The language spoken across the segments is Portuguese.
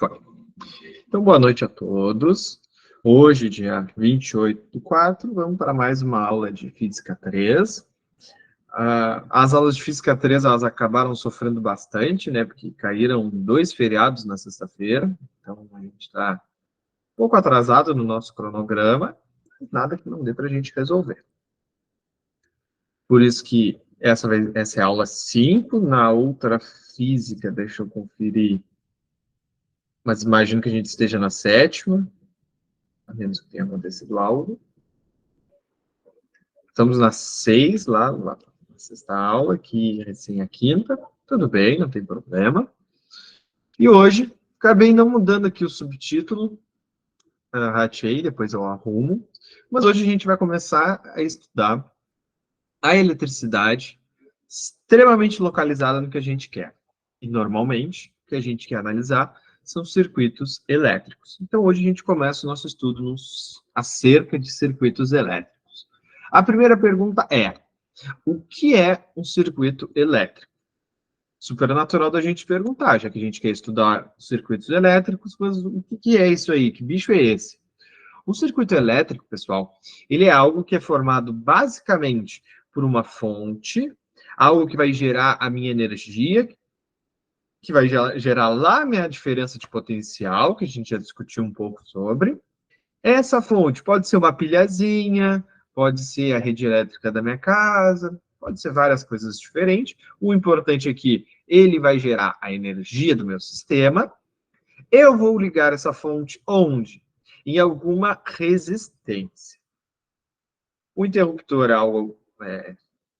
Foi. Então, boa noite a todos. Hoje, dia 28/4, vamos para mais uma aula de Física 3. As aulas de Física 3, elas acabaram sofrendo bastante, né? Porque caíram 2 feriados na sexta-feira. Então, a gente está um pouco atrasado no nosso cronograma. Nada que não dê para a gente resolver. Por isso que essa é a aula 5. Na outra Física, deixa eu conferir. Mas imagino que a gente esteja na 7ª. A menos que tenha acontecido algo. Estamos na 6, lá na sexta aula, que recém a 5ª. Tudo bem, não tem problema. E hoje, acabei não mudando aqui o subtítulo, ratei, depois eu arrumo. Mas hoje a gente vai começar a estudar a eletricidade extremamente localizada no que a gente quer. E, normalmente, o que a gente quer analisar são circuitos elétricos. Então, hoje a gente começa o nosso estudo acerca de circuitos elétricos. A primeira pergunta é: o que é um circuito elétrico? Super natural da gente perguntar, já que a gente quer estudar circuitos elétricos, mas o que é isso aí? Que bicho é esse? O circuito elétrico, pessoal, ele é algo que é formado basicamente por uma fonte, algo que vai gerar a minha energia, que vai gerar lá a minha diferença de potencial, que a gente já discutiu um pouco sobre. Essa fonte pode ser uma pilhazinha, pode ser a rede elétrica da minha casa, pode ser várias coisas diferentes. O importante é que ele vai gerar a energia do meu sistema. Eu vou ligar essa fonte onde? Em alguma resistência. O interruptor é algo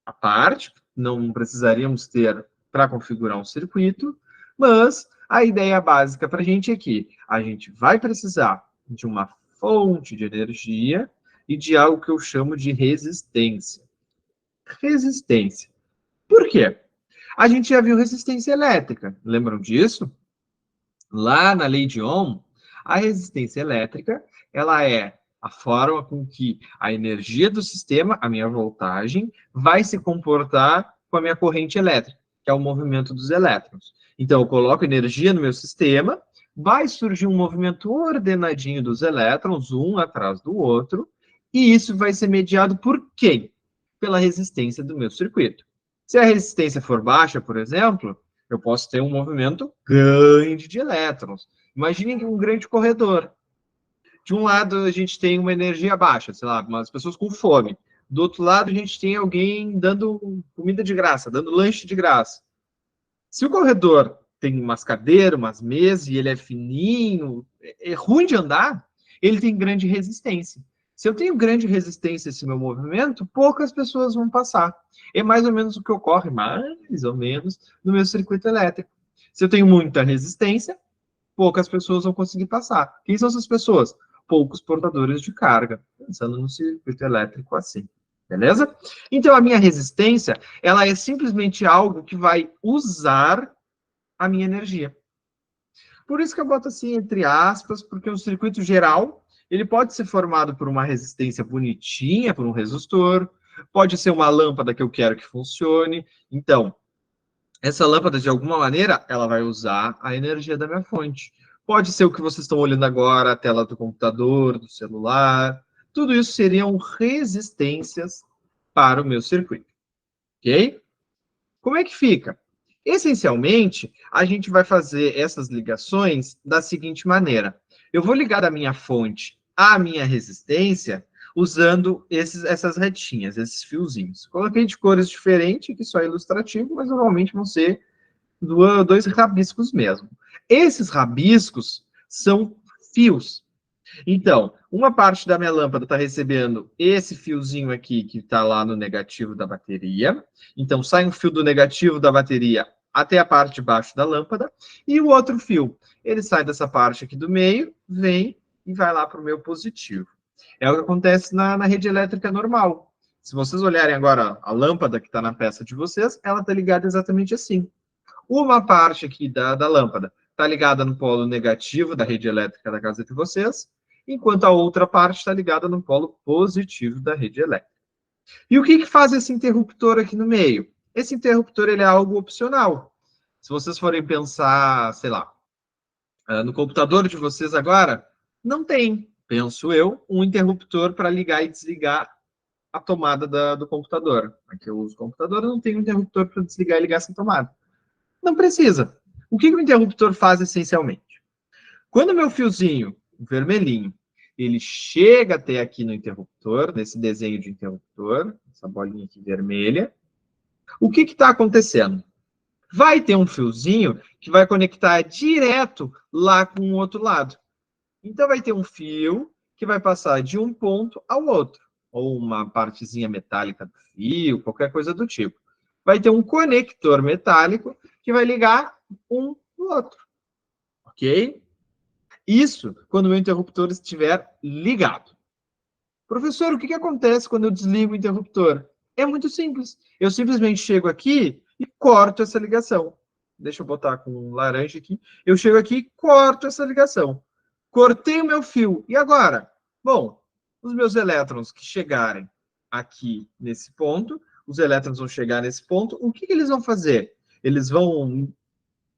à parte, não precisaríamos ter para configurar um circuito, mas a ideia básica para a gente é que a gente vai precisar de uma fonte de energia e de algo que eu chamo de resistência. Resistência. Por quê? A gente já viu resistência elétrica, lembram disso? Lá na lei de Ohm, a resistência elétrica, ela é a forma com que a energia do sistema, a minha voltagem, vai se comportar com a minha corrente elétrica, que é o movimento dos elétrons. Então, eu coloco energia no meu sistema, vai surgir um movimento ordenadinho dos elétrons, um atrás do outro, e isso vai ser mediado por quem? Pela resistência do meu circuito. Se a resistência for baixa, por exemplo, eu posso ter um movimento grande de elétrons. Imaginem um grande corredor. De um lado, a gente tem uma energia baixa, sei lá, umas pessoas com fome. Do outro lado, a gente tem alguém dando comida de graça, dando lanche de graça. Se o corredor tem umas cadeiras, umas mesas, e ele é fininho, é ruim de andar, ele tem grande resistência. Se eu tenho grande resistência a esse meu movimento, poucas pessoas vão passar. É mais ou menos o que ocorre, mais ou menos, no meu circuito elétrico. Se eu tenho muita resistência, poucas pessoas vão conseguir passar. Quem são essas pessoas? Poucos portadores de carga, pensando no circuito elétrico assim. Beleza? Então, a minha resistência, ela é simplesmente algo que vai usar a minha energia. Por isso que eu boto assim, entre aspas, porque o circuito geral, ele pode ser formado por uma resistência bonitinha, por um resistor, pode ser uma lâmpada que eu quero que funcione. Então, essa lâmpada, de alguma maneira, ela vai usar a energia da minha fonte. Pode ser o que vocês estão olhando agora, a tela do computador, do celular. Tudo isso seriam resistências para o meu circuito. Ok? Como é que fica? Essencialmente, a gente vai fazer essas ligações da seguinte maneira. Eu vou ligar a minha fonte à minha resistência usando essas retinhas, esses fiozinhos. Coloquei de cores diferentes, que só é ilustrativo, mas normalmente vão ser 2 rabiscos mesmo. Esses rabiscos são fios. Então, uma parte da minha lâmpada está recebendo esse fiozinho aqui, que está lá no negativo da bateria. Então, sai um fio do negativo da bateria até a parte de baixo da lâmpada. E o outro fio, ele sai dessa parte aqui do meio, vem e vai lá para o meu positivo. É o que acontece na rede elétrica normal. Se vocês olharem agora a lâmpada que está na peça de vocês, ela está ligada exatamente assim. Uma parte aqui da lâmpada está ligada no polo negativo da rede elétrica da casa de vocês, enquanto a outra parte está ligada no polo positivo da rede elétrica. E o que faz esse interruptor aqui no meio? Esse interruptor ele é algo opcional. Se vocês forem pensar, sei lá, No computador de vocês agora, não tem, penso eu, um interruptor para ligar e desligar a tomada do computador. Aqui eu uso o computador, não tem um interruptor para desligar e ligar essa tomada. Não precisa. O que o interruptor faz essencialmente? Quando o meu fiozinho vermelhinho, ele chega até aqui no interruptor, nesse desenho de interruptor, essa bolinha aqui vermelha, o que está acontecendo? Vai ter um fiozinho que vai conectar direto lá com o outro lado. Então, vai ter um fio que vai passar de um ponto ao outro, ou uma partezinha metálica do fio, qualquer coisa do tipo. Vai ter um conector metálico que vai ligar um no outro. Ok? Isso quando o meu interruptor estiver ligado. Professor, o que acontece quando eu desligo o interruptor? É muito simples. Eu simplesmente chego aqui e corto essa ligação. Deixa eu botar com laranja aqui. Eu chego aqui e corto essa ligação. Cortei o meu fio. E agora? Bom, os meus elétrons que chegarem aqui nesse ponto, os elétrons vão chegar nesse ponto, o que eles vão fazer? Eles vão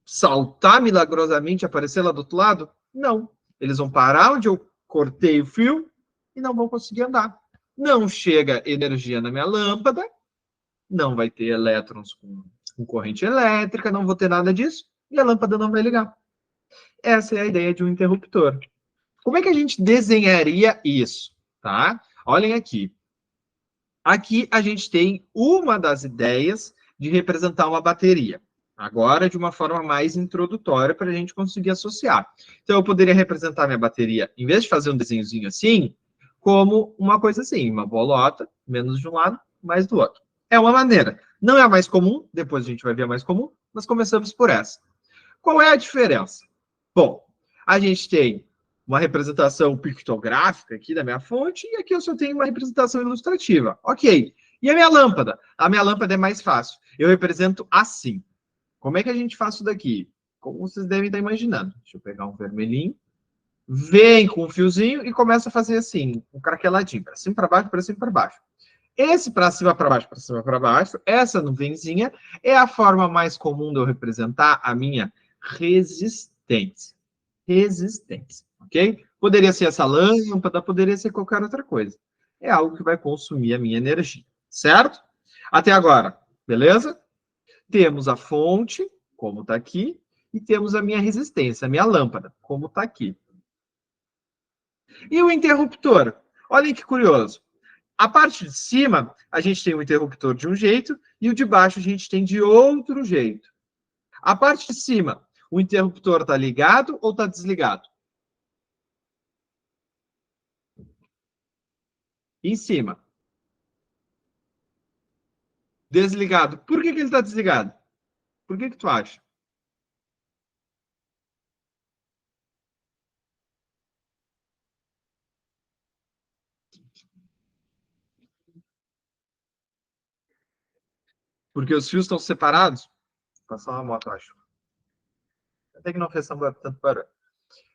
saltar milagrosamente e aparecer lá do outro lado? Não. Eles vão parar onde eu cortei o fio e não vão conseguir andar. Não chega energia na minha lâmpada, não vai ter elétrons com corrente elétrica, não vou ter nada disso, e a lâmpada não vai ligar. Essa é a ideia de um interruptor. Como é que a gente desenharia isso? Tá? Olhem aqui. Aqui a gente tem uma das ideias de representar uma bateria. Agora, de uma forma mais introdutória, para a gente conseguir associar. Então, eu poderia representar minha bateria, em vez de fazer um desenhozinho assim, como uma coisa assim, uma bolota, menos de um lado, mais do outro. É uma maneira. Não é a mais comum, depois a gente vai ver a mais comum, mas começamos por essa. Qual é a diferença? Bom, a gente tem uma representação pictográfica aqui da minha fonte, e aqui eu só tenho uma representação ilustrativa. Ok. E a minha lâmpada? A minha lâmpada é mais fácil. Eu represento assim. Como é que a gente faz isso daqui? Como vocês devem estar imaginando. Deixa eu pegar um vermelhinho. Vem com um fiozinho e começa a fazer assim, um craqueladinho, para cima, para baixo, para cima, para baixo. Esse para cima, para baixo, para cima, para baixo, essa nuvenzinha é a forma mais comum de eu representar a minha resistência. Resistência, ok? Poderia ser essa lâmpada, poderia ser qualquer outra coisa. É algo que vai consumir a minha energia, certo? Até agora, beleza? Temos a fonte, como está aqui, e temos a minha resistência, a minha lâmpada, como está aqui. E o interruptor? Olhem que curioso. A parte de cima, a gente tem o interruptor de um jeito, e o de baixo a gente tem de outro jeito. A parte de cima, o interruptor está ligado ou está desligado? Em cima. Desligado. Por que ele está desligado? Por que tu acha? Porque os fios estão separados? Vou passar uma moto, acho. Até que não fez tanto barulho.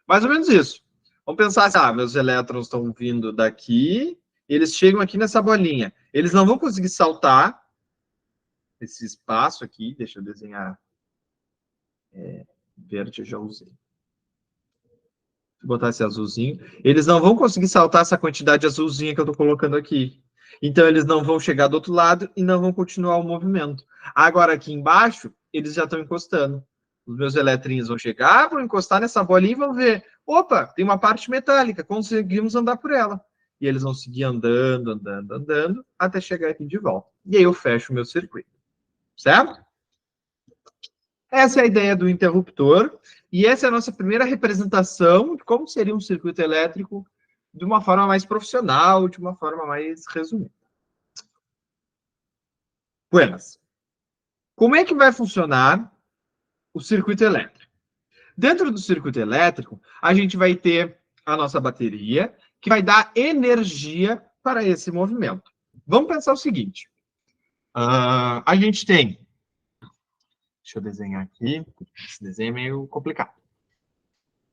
Mais ou menos isso. Vamos pensar assim, meus elétrons estão vindo daqui, eles chegam aqui nessa bolinha. Eles não vão conseguir saltar esse espaço aqui. Deixa eu desenhar verde, eu já usei. Vou botar esse azulzinho. Eles não vão conseguir saltar essa quantidade azulzinha que eu estou colocando aqui. Então, eles não vão chegar do outro lado e não vão continuar o movimento. Agora, aqui embaixo, eles já estão encostando. Os meus eletrinhos vão chegar, vão encostar nessa bolinha e vão ver. Opa, tem uma parte metálica, conseguimos andar por ela. E eles vão seguir andando, andando, andando, até chegar aqui de volta. E aí eu fecho o meu circuito. Certo? Essa é a ideia do interruptor, e essa é a nossa primeira representação de como seria um circuito elétrico de uma forma mais profissional, de uma forma mais resumida. Buenas. Como é que vai funcionar o circuito elétrico? Dentro do circuito elétrico, a gente vai ter a nossa bateria, que vai dar energia para esse movimento. Vamos pensar o seguinte. A gente tem... Deixa eu desenhar aqui. Esse desenho é meio complicado.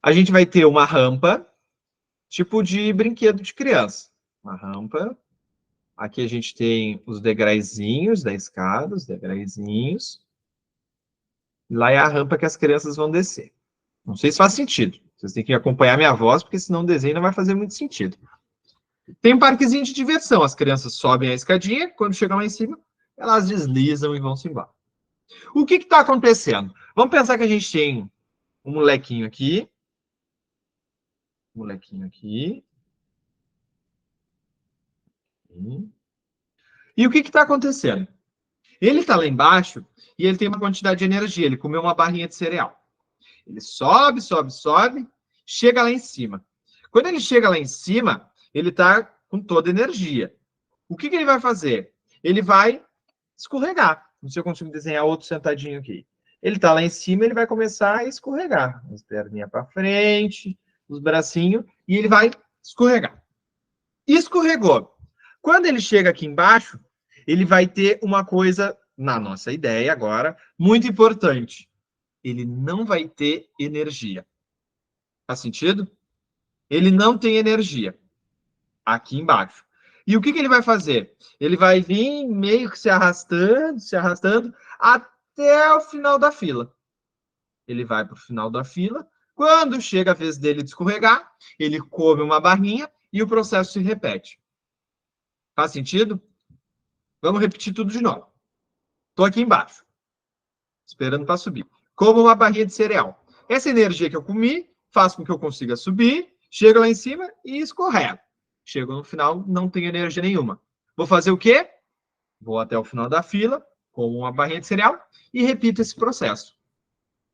A gente vai ter uma rampa, tipo de brinquedo de criança. Uma rampa. Aqui a gente tem os degraizinhos da escada, os degraizinhos. Lá é a rampa que as crianças vão descer. Não sei se faz sentido. Vocês têm que acompanhar minha voz, porque senão o desenho não vai fazer muito sentido. Tem um parquezinho de diversão. As crianças sobem a escadinha, quando chegam lá em cima, elas deslizam e vão-se embora. O que está acontecendo? Vamos pensar que a gente tem um molequinho aqui. Um molequinho aqui. E o que está acontecendo? Ele está lá embaixo e ele tem uma quantidade de energia. Ele comeu uma barrinha de cereal. Ele sobe, sobe, sobe, chega lá em cima. Quando ele chega lá em cima, ele está com toda a energia. O que ele vai fazer? Ele vai escorregar. Não sei se eu consigo desenhar outro sentadinho aqui. Ele está lá em cima, ele vai começar a escorregar. As perninhas para frente, os bracinhos, e ele vai escorregar. Escorregou. Quando ele chega aqui embaixo, ele vai ter uma coisa, na nossa ideia agora, muito importante. Ele não vai ter energia. Faz sentido? Ele não tem energia aqui embaixo. E o que ele vai fazer? Ele vai vir meio que se arrastando, até o final da fila. Ele vai para o final da fila. Quando chega a vez dele de escorregar, ele come uma barrinha e o processo se repete. Faz sentido? Vamos repetir tudo de novo. Estou aqui embaixo, esperando para subir. Como uma barrinha de cereal. Essa energia que eu comi faz com que eu consiga subir, chego lá em cima e escorrego. Chego no final, não tenho energia nenhuma. Vou fazer o quê? Vou até o final da fila, como uma barrinha de cereal, e repito esse processo.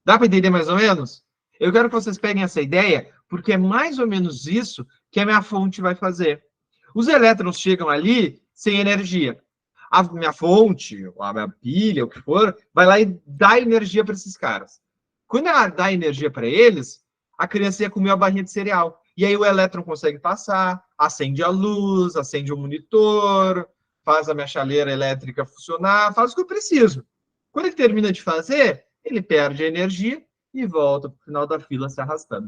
Dá para entender mais ou menos? Eu quero que vocês peguem essa ideia, porque é mais ou menos isso que a minha fonte vai fazer. Os elétrons chegam ali sem energia. A minha fonte, ou a minha pilha, o que for, vai lá e dá energia para esses caras. Quando ela dá energia para eles, a criança ia comer a barrinha de cereal. E aí o elétron consegue passar, acende a luz, acende o monitor, faz a minha chaleira elétrica funcionar, faz o que eu preciso. Quando ele termina de fazer, ele perde a energia e volta para o final da fila se arrastando.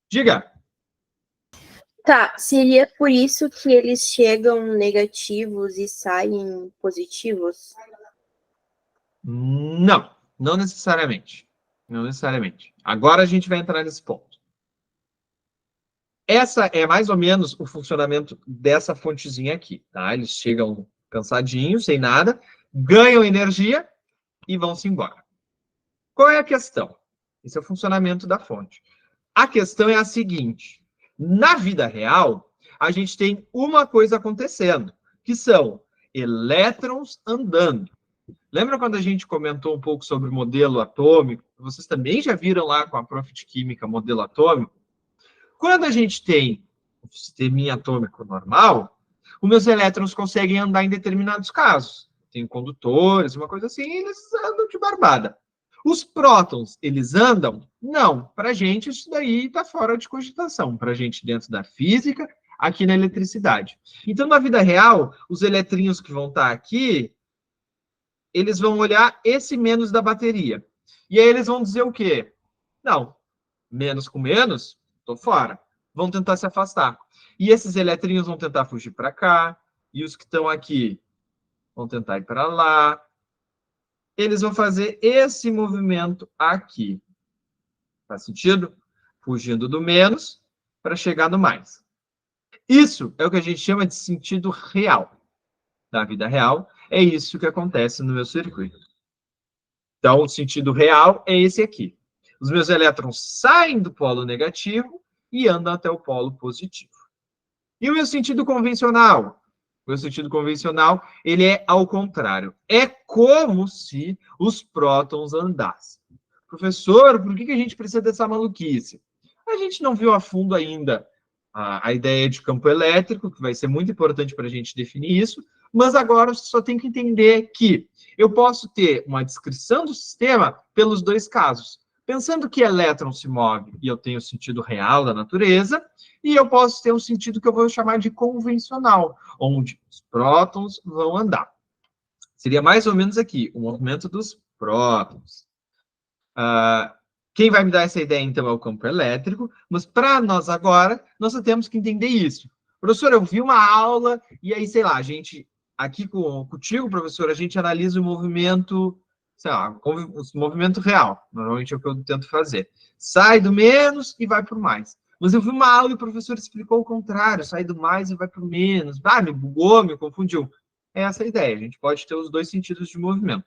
Diga. Tá, seria por isso que eles chegam negativos e saem positivos? Não, não necessariamente. Não necessariamente. Agora a gente vai entrar nesse ponto. Essa é mais ou menos o funcionamento dessa fontezinha aqui, tá? Eles chegam cansadinhos, sem nada, ganham energia e vão-se embora. Qual é a questão? Esse é o funcionamento da fonte. A questão é a seguinte: na vida real, a gente tem uma coisa acontecendo, que são elétrons andando. Lembra quando a gente comentou um pouco sobre o modelo atômico? Vocês também já viram lá com a prof de química modelo atômico? Quando a gente tem um sisteminha atômico normal, os meus elétrons conseguem andar em determinados casos. Tem condutores, uma coisa assim, e eles andam de barbada. Os prótons, eles andam? Não. Para a gente, isso daí está fora de cogitação. Para a gente, dentro da física, aqui na eletricidade. Então, na vida real, os eletrinhos que vão estar aqui, eles vão olhar esse menos da bateria. E aí eles vão dizer o quê? Não, menos com menos, estou fora. Vão tentar se afastar. E esses eletrinhos vão tentar fugir para cá, e os que estão aqui vão tentar ir para lá. Eles vão fazer esse movimento aqui. Faz sentido? Fugindo do menos para chegar no mais. Isso é o que a gente chama de sentido real. Na vida real, é isso que acontece no meu circuito. Então, o sentido real é esse aqui. Os meus elétrons saem do polo negativo e andam até o polo positivo. E o meu sentido convencional? O meu sentido convencional, ele é ao contrário. É como se os prótons andassem. Professor, por que a gente precisa dessa maluquice? A gente não viu a fundo ainda a ideia de campo elétrico, que vai ser muito importante para a gente definir isso, mas agora você só tem que entender que eu posso ter uma descrição do sistema pelos dois casos. Pensando que elétron se move e eu tenho o sentido real da natureza, e eu posso ter um sentido que eu vou chamar de convencional, onde os prótons vão andar. Seria mais ou menos aqui, o movimento dos prótons. Quem vai me dar essa ideia, então, é o campo elétrico, mas para nós agora, nós só temos que entender isso. Professor, eu vi uma aula, e aí, sei lá, a gente, aqui contigo, professor, a gente analisa o movimento, sei lá, o movimento real, normalmente é o que eu tento fazer. Sai do menos e vai para o mais. Mas eu vi uma aula e o professor explicou o contrário, sai do mais e vai para o menos. Me bugou, me confundiu. É essa a ideia, a gente pode ter os dois sentidos de movimento.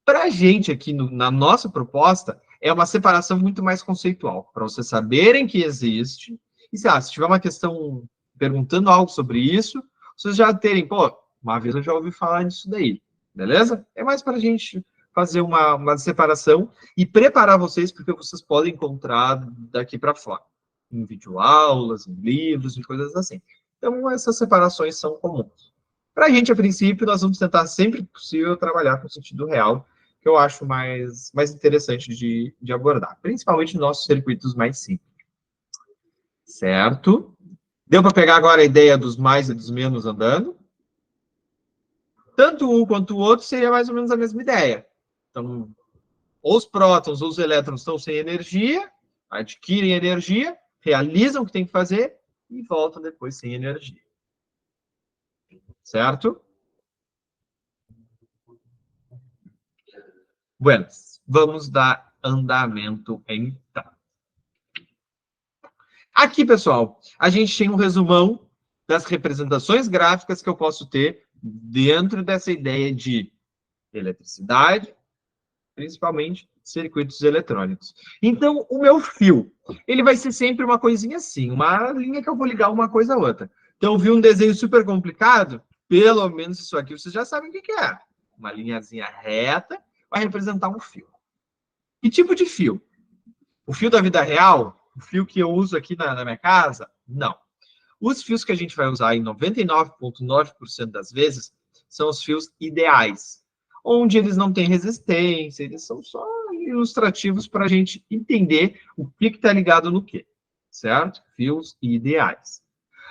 Para a gente aqui, na nossa proposta, é uma separação muito mais conceitual, para vocês saberem que existe, e se tiver uma questão perguntando algo sobre isso, vocês já terem, uma vez eu já ouvi falar disso daí, beleza? É mais para a gente fazer uma separação e preparar vocês, porque vocês podem encontrar daqui para fora, em videoaulas, em livros, e coisas assim. Então, essas separações são comuns. Para a gente, a princípio, nós vamos tentar sempre que possível trabalhar com o sentido real, que eu acho mais interessante de abordar, principalmente nos nossos circuitos mais simples. Certo? Deu para pegar agora a ideia dos mais e dos menos andando? Tanto um quanto o outro seria mais ou menos a mesma ideia. Então, ou os prótons ou os elétrons estão sem energia, adquirem energia, realizam o que tem que fazer e voltam depois sem energia. Certo? Bueno, vamos dar andamento então. Aqui, pessoal, a gente tem um resumão das representações gráficas que eu posso ter dentro dessa ideia de eletricidade, principalmente circuitos eletrônicos. Então, o meu fio, ele vai ser sempre uma coisinha assim, uma linha que eu vou ligar uma coisa a outra. Então, vi um desenho super complicado, pelo menos isso aqui vocês já sabem o que é. Uma linhazinha reta vai representar um fio. Que tipo de fio? O fio da vida real? O fio que eu uso aqui na minha casa? Não. Os fios que a gente vai usar em 99,9% das vezes são os fios ideais, onde eles não têm resistência, eles são só ilustrativos para a gente entender o que está ligado no quê, certo? Fios ideais.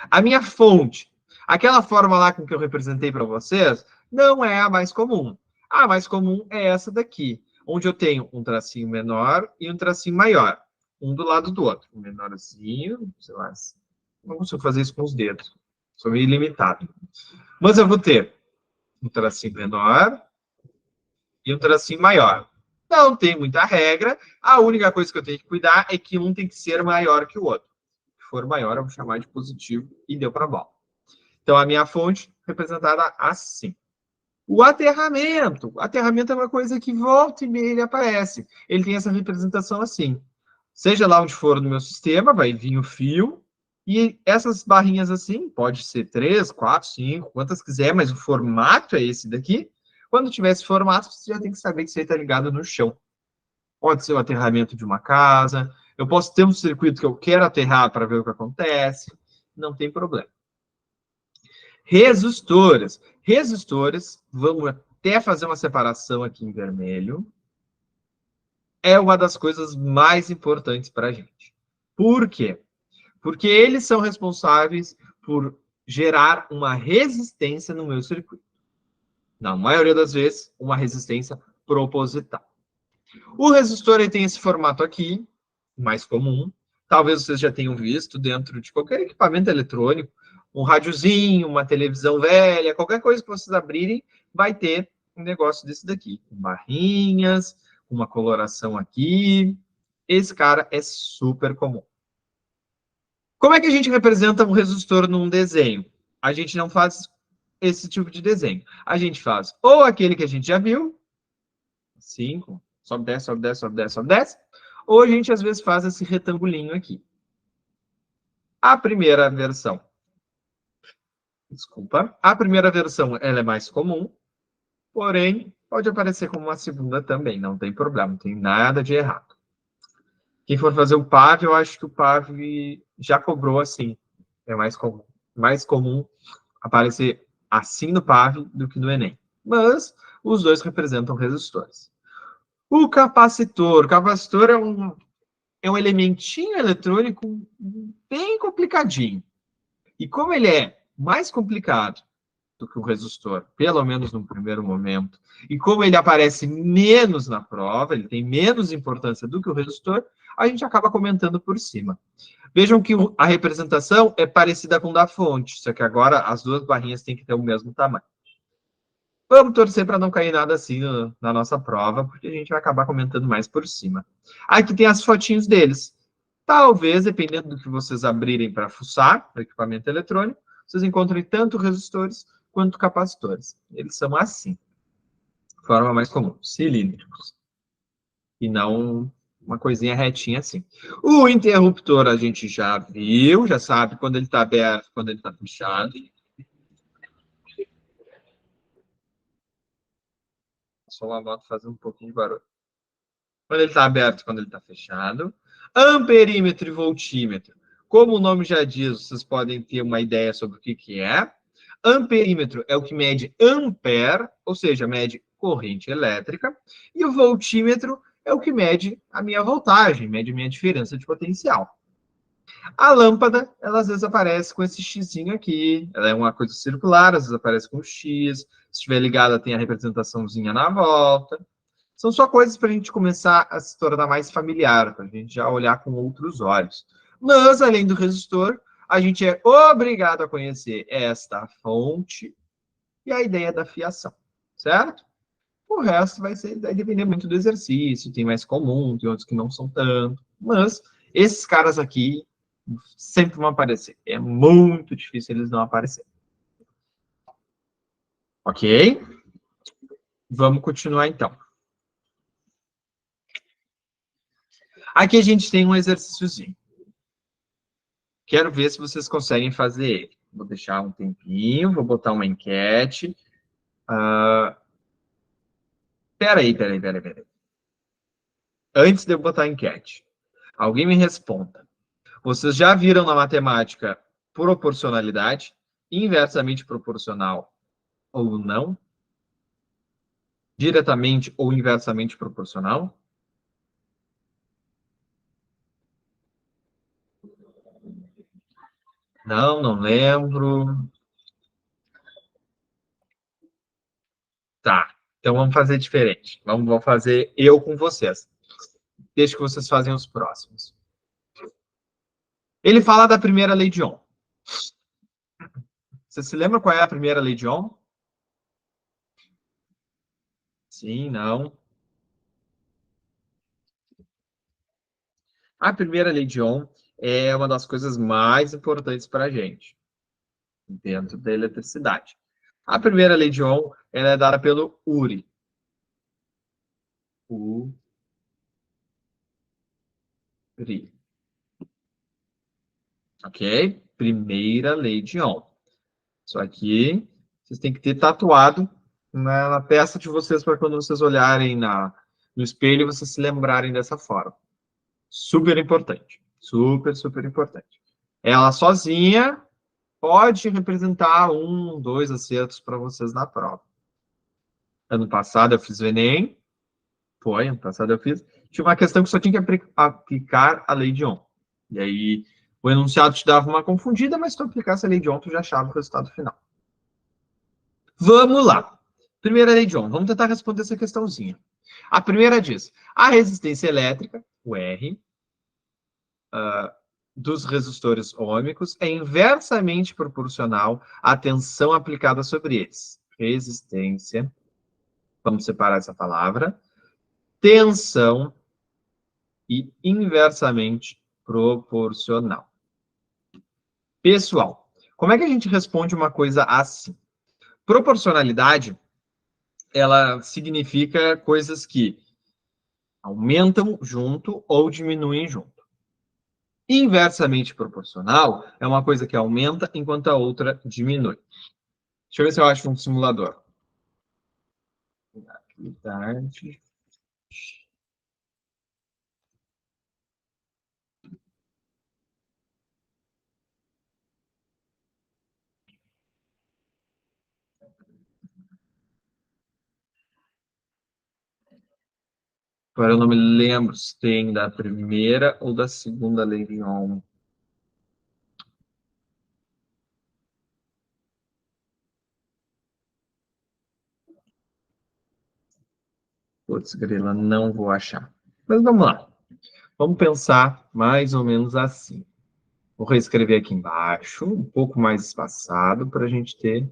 A minha fonte, aquela forma lá com que eu representei para vocês, não é a mais comum. A mais comum é essa daqui, onde eu tenho um tracinho menor e um tracinho maior, um do lado do outro. Um menorzinho, sei lá, não consigo fazer isso com os dedos, sou meio limitado. Mas eu vou ter um tracinho menor e um tracinho maior. Não tem muita regra, a única coisa que eu tenho que cuidar é que um tem que ser maior que o outro. Se for maior, eu vou chamar de positivo e deu para bola. Então, a minha fonte representada assim. O aterramento é uma coisa que volta e meia ele aparece. Ele tem essa representação assim. Seja lá onde for no meu sistema, vai vir o fio, e essas barrinhas assim, pode ser 3, 4, 5, quantas quiser, mas o formato é esse daqui. Quando tiver esse formato, você já tem que saber que isso aí está ligado no chão. Pode ser o aterramento de uma casa, eu posso ter um circuito que eu quero aterrar para ver o que acontece, não tem problema. Resistores. Resistores, vamos até fazer uma separação aqui em vermelho. É uma das coisas mais importantes para a gente. Por quê? Porque eles são responsáveis por gerar uma resistência no meu circuito. Na maioria das vezes, uma resistência proposital. O resistor ele tem esse formato aqui, mais comum. Talvez vocês já tenham visto dentro de qualquer equipamento eletrônico, um rádiozinho, uma televisão velha, qualquer coisa que vocês abrirem, vai ter um negócio desse daqui, com barrinhas, uma coloração aqui. Esse cara é super comum. Como é que a gente representa um resistor num desenho? A gente não faz esse tipo de desenho. A gente faz ou aquele que a gente já viu, 5, sobe, desce, sobe, desce, sobe, desce, sobe, desce, ou a gente às vezes faz esse retangulinho aqui. A primeira versão, ela é mais comum, porém, pode aparecer como uma segunda também, não tem problema, não tem nada de errado. Quem for fazer o PAV, eu acho que o PAV já cobrou assim, é mais comum aparecer assim no PAV do que no Enem. Mas os dois representam resistores. O capacitor é um elementinho eletrônico bem complicadinho. E como ele é mais complicado do que o resistor, pelo menos no primeiro momento, e como ele aparece menos na prova, ele tem menos importância do que o resistor, a gente acaba comentando por cima. Vejam que a representação é parecida com a da fonte, só que agora as duas barrinhas têm que ter o mesmo tamanho. Vamos torcer para não cair nada assim na nossa prova, porque a gente vai acabar comentando mais por cima. Aqui tem as fotinhos deles. Talvez, dependendo do que vocês abrirem para fuçar, para equipamento eletrônico, vocês encontrem tanto resistores quanto capacitores. Eles são assim, forma mais comum, cilíndricos. E não uma coisinha retinha assim. O interruptor a gente já viu, já sabe quando ele está aberto, quando ele está fechado. Só uma moto fazendo um pouquinho de barulho. Quando ele está aberto, quando ele está fechado. Amperímetro e voltímetro. Como o nome já diz, vocês podem ter uma ideia sobre o que é. Amperímetro é o que mede ampere, ou seja, mede corrente elétrica. E o voltímetro é o que mede a minha voltagem, mede a minha diferença de potencial. A lâmpada, ela às vezes aparece com esse xizinho aqui. Ela é uma coisa circular, às vezes aparece com X. Se estiver ligada, tem a representaçãozinha na volta. São só coisas para a gente começar a se tornar mais familiar, para a gente já olhar com outros olhos. Mas, além do resistor, a gente é obrigado a conhecer esta fonte e a ideia da fiação, certo? O resto vai depender muito do exercício, tem mais comum, tem outros que não são tanto, mas esses caras aqui sempre vão aparecer. É muito difícil eles não aparecerem. Ok? Vamos continuar então. Aqui a gente tem um exercíciozinho. Quero ver se vocês conseguem fazer ele. Vou deixar um tempinho, vou botar uma enquete. Peraí. Antes de eu botar a enquete, alguém me responda. Vocês já viram na matemática proporcionalidade, inversamente proporcional ou não? Diretamente ou inversamente proporcional? Não lembro. Tá, então vamos fazer diferente. Vamos fazer eu com vocês. Deixa que vocês fazem os próximos. Ele fala da primeira lei de Ohm. Você se lembra qual é a primeira lei de Ohm? Sim, não. A primeira lei de Ohm é uma das coisas mais importantes para a gente, dentro da eletricidade. A primeira lei de Ohm ela é dada pelo Uri. Uri. Ok? Primeira lei de Ohm. Isso aqui vocês têm que ter tatuado na testa de vocês para quando vocês olharem no espelho vocês se lembrarem dessa forma. Super importante. Super importante. Ela sozinha pode representar 1, 2 acertos para vocês na prova. Ano passado eu fiz o Enem. Ano passado eu fiz. Tinha uma questão que só tinha que aplicar a lei de Ohm. E aí o enunciado te dava uma confundida, mas se tu aplicasse a lei de Ohm, tu já achava o resultado final. Vamos lá. Primeira lei de Ohm. Vamos tentar responder essa questãozinha. A primeira diz: a resistência elétrica, o R, dos resistores ôhmicos é inversamente proporcional à tensão aplicada sobre eles. Resistência, vamos separar essa palavra, tensão e inversamente proporcional. Pessoal, como é que a gente responde uma coisa assim? Proporcionalidade, ela significa coisas que aumentam junto ou diminuem junto. Inversamente proporcional é uma coisa que aumenta enquanto a outra diminui. Deixa eu ver se eu acho um simulador. Atividade. Agora eu não me lembro se tem da primeira ou da segunda lei de Ohm. Putz, grila, não vou achar. Mas vamos lá. Vamos pensar mais ou menos assim. Vou reescrever aqui embaixo, um pouco mais espaçado, para a gente ter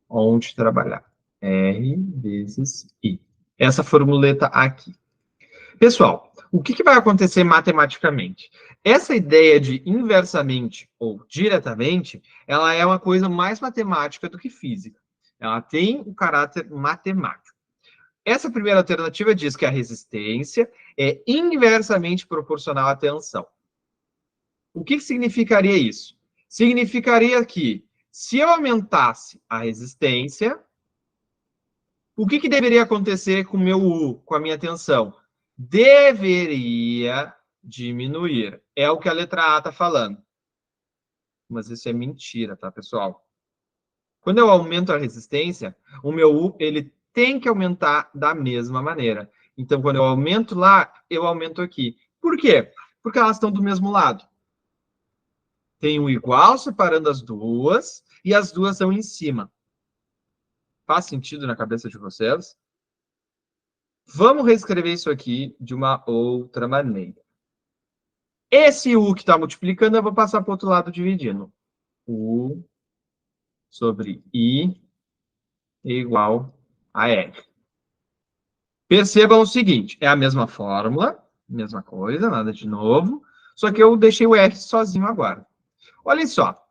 onde trabalhar. R vezes I. Essa formuleta aqui. Pessoal, o que vai acontecer matematicamente? Essa ideia de inversamente ou diretamente, ela é uma coisa mais matemática do que física. Ela tem um caráter matemático. Essa primeira alternativa diz que a resistência é inversamente proporcional à tensão. O que significaria isso? Significaria que, se eu aumentasse a resistência, o que deveria acontecer com o meu U, com a minha tensão? Deveria diminuir. É o que a letra A está falando. Mas isso é mentira, tá, pessoal? Quando eu aumento a resistência, o meu U ele tem que aumentar da mesma maneira. Então, quando eu aumento lá, eu aumento aqui. Por quê? Porque elas estão do mesmo lado. Tem um igual separando as duas, e as duas estão em cima. Faz sentido na cabeça de vocês? Vamos reescrever isso aqui de uma outra maneira. Esse U que está multiplicando, eu vou passar para o outro lado dividindo. U sobre I igual a R. Percebam o seguinte, é a mesma fórmula, mesma coisa, nada de novo, só que eu deixei o R sozinho agora. Olhem só,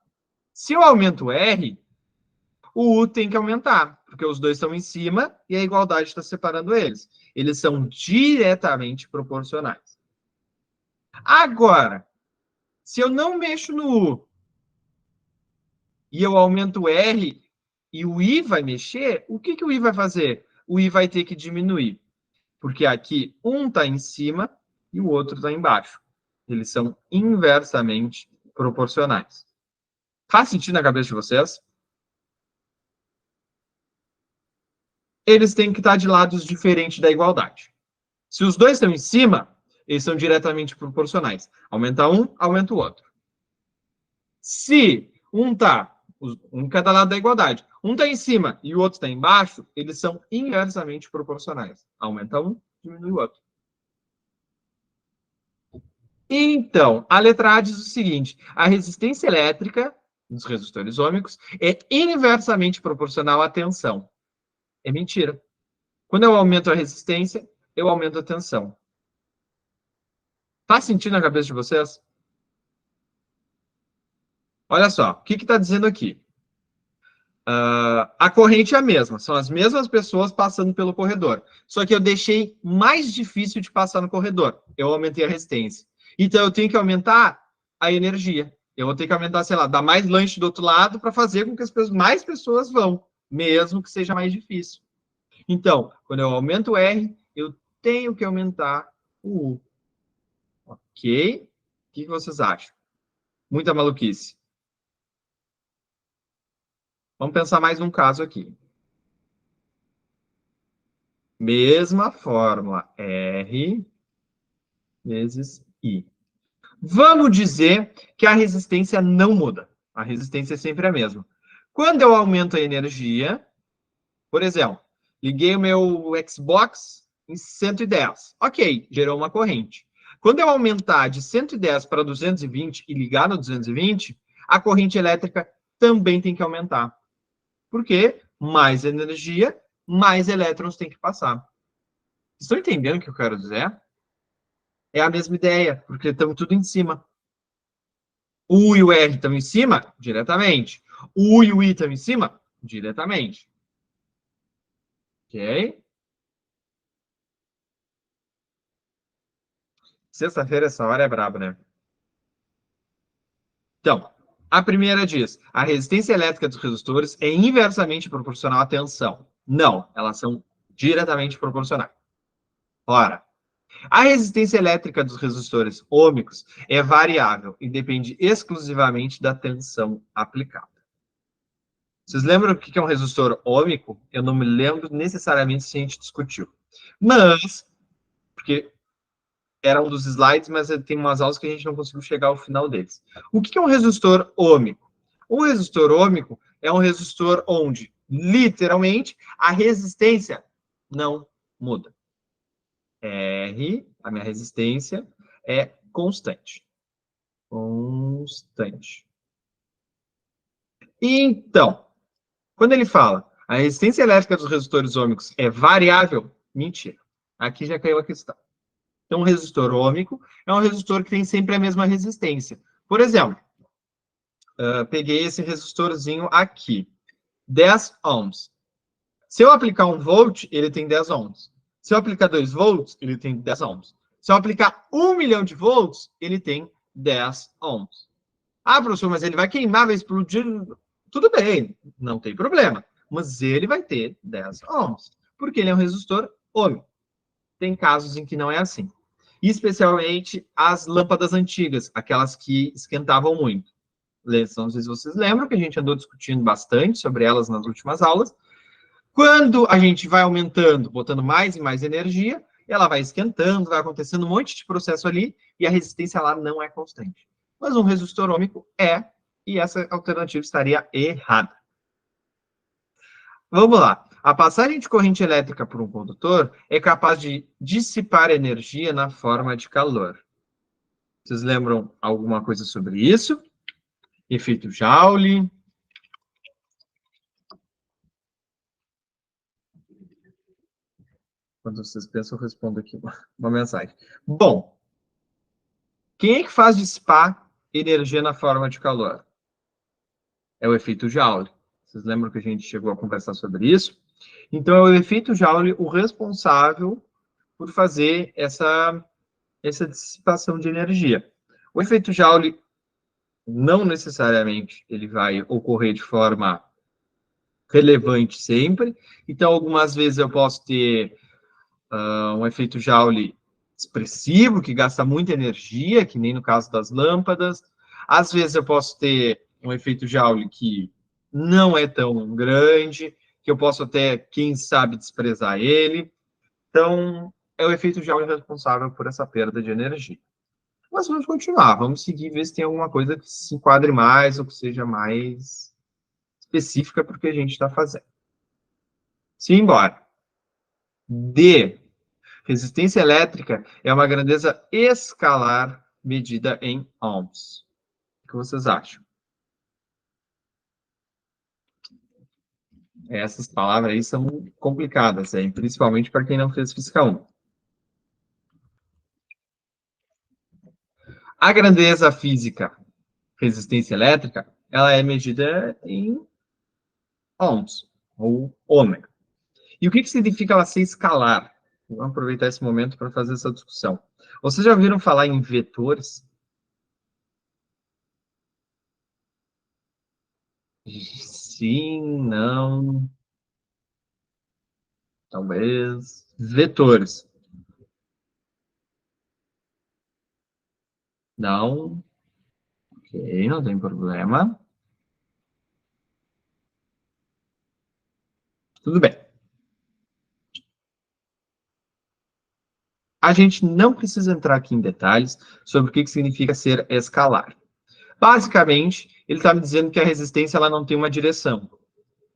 se eu aumento o R, o U tem que aumentar, porque os dois estão em cima e a igualdade está separando eles. Eles são diretamente proporcionais. Agora, se eu não mexo no U e eu aumento o R e o I vai mexer, o que o I vai fazer? O I vai ter que diminuir, porque aqui um está em cima e o outro está embaixo. Eles são inversamente proporcionais. Faz sentido na cabeça de vocês? Eles têm que estar de lados diferentes da igualdade. Se os dois estão em cima, eles são diretamente proporcionais. Aumenta um, aumenta o outro. Se um está em cada lado da igualdade, um está em cima e o outro está embaixo, eles são inversamente proporcionais. Aumenta um, diminui o outro. Então, a letra A diz o seguinte: a resistência elétrica dos resistores ômicos é inversamente proporcional à tensão. É mentira. Quando eu aumento a resistência, eu aumento a tensão. Faz sentido na cabeça de vocês? Olha só, o que está dizendo aqui? A corrente é a mesma, são as mesmas pessoas passando pelo corredor. Só que eu deixei mais difícil de passar no corredor. Eu aumentei a resistência. Então, eu tenho que aumentar a energia. Eu vou ter que aumentar, sei lá, dar mais lanche do outro lado para fazer com que mais pessoas vão, mesmo que seja mais difícil. Então, quando eu aumento o R, eu tenho que aumentar o U. Ok? O que vocês acham? Muita maluquice. Vamos pensar mais num caso aqui. Mesma fórmula, R vezes I. Vamos dizer que a resistência não muda. A resistência é sempre a mesma. Quando eu aumento a energia, por exemplo, liguei o meu Xbox em 110. Ok, gerou uma corrente. Quando eu aumentar de 110 para 220 e ligar no 220, a corrente elétrica também tem que aumentar. Por quê? Mais energia, mais elétrons tem que passar. Estão entendendo o que eu quero dizer? É a mesma ideia, porque estamos tudo em cima. O U e o R estão em cima? Diretamente. O U e o I estão em cima? Diretamente. Ok? Sexta-feira, essa hora é brabo, né? Então, a primeira diz: a resistência elétrica dos resistores é inversamente proporcional à tensão. Não, elas são diretamente proporcionais. Ora, a resistência elétrica dos resistores ômicos é variável e depende exclusivamente da tensão aplicada. Vocês lembram o que é um resistor ômico? Eu não me lembro necessariamente se a gente discutiu. Mas, porque era um dos slides, mas tem umas aulas que a gente não conseguiu chegar ao final deles. O que é um resistor ômico? Um resistor ômico é um resistor onde, literalmente, a resistência não muda. R, a minha resistência, é constante. Constante. Então, quando ele fala A resistência elétrica dos resistores ômicos é variável? Mentira. Aqui já caiu a questão. Então, um resistor ômico é um resistor que tem sempre a mesma resistência. Por exemplo, peguei esse resistorzinho aqui, 10 ohms. Se eu aplicar 1 volt, ele tem 10 ohms. Se eu aplicar 2 volts, ele tem 10 ohms. Se eu aplicar 1 milhão de volts, ele tem 10 ohms. Ah, professor, mas ele vai queimar, vai explodir. Tudo bem, não tem problema. Mas ele vai ter 10 ohms, porque ele é um resistor ômico. Tem casos em que não é assim. Especialmente as lâmpadas antigas, aquelas que esquentavam muito. Não sei se vocês lembram que a gente andou discutindo bastante sobre elas nas últimas aulas. Quando a gente vai aumentando, botando mais e mais energia, ela vai esquentando, vai acontecendo um monte de processo ali, e a resistência lá não é constante. Mas um resistor ômico é, e essa alternativa estaria errada. Vamos lá. A passagem de corrente elétrica por um condutor é capaz de dissipar energia na forma de calor. Vocês lembram alguma coisa sobre isso? Efeito Joule. Quando vocês pensam, eu respondo aqui uma mensagem. Bom, quem é que faz dissipar energia na forma de calor? É o efeito Joule. Vocês lembram que a gente chegou a conversar sobre isso? Então, é o efeito Joule o responsável por fazer essa dissipação de energia. O efeito Joule não necessariamente ele vai ocorrer de forma relevante sempre. Então, algumas vezes eu posso ter um efeito Joule expressivo, que gasta muita energia, que nem no caso das lâmpadas. Às vezes eu posso ter um efeito Joule que não é tão grande, que eu posso até, quem sabe, desprezar ele. Então, é o efeito Joule responsável por essa perda de energia. Mas vamos continuar, vamos seguir, ver se tem alguma coisa que se enquadre mais ou que seja mais específica para o que a gente está fazendo. Simbora. D. Resistência elétrica é uma grandeza escalar medida em ohms. O que vocês acham? Essas palavras aí são complicadas, hein? Principalmente para quem não fez Física 1. A grandeza física, resistência elétrica, ela é medida em ohms, ou ômega. E o que significa ela ser escalar? Vamos aproveitar esse momento para fazer essa discussão. Vocês já ouviram falar em vetores? Sim, não. Talvez. Vetores. Não. Ok, não tem problema. Tudo bem. A gente não precisa entrar aqui em detalhes sobre o que significa ser escalar. Basicamente, ele está me dizendo que a resistência ela não tem uma direção.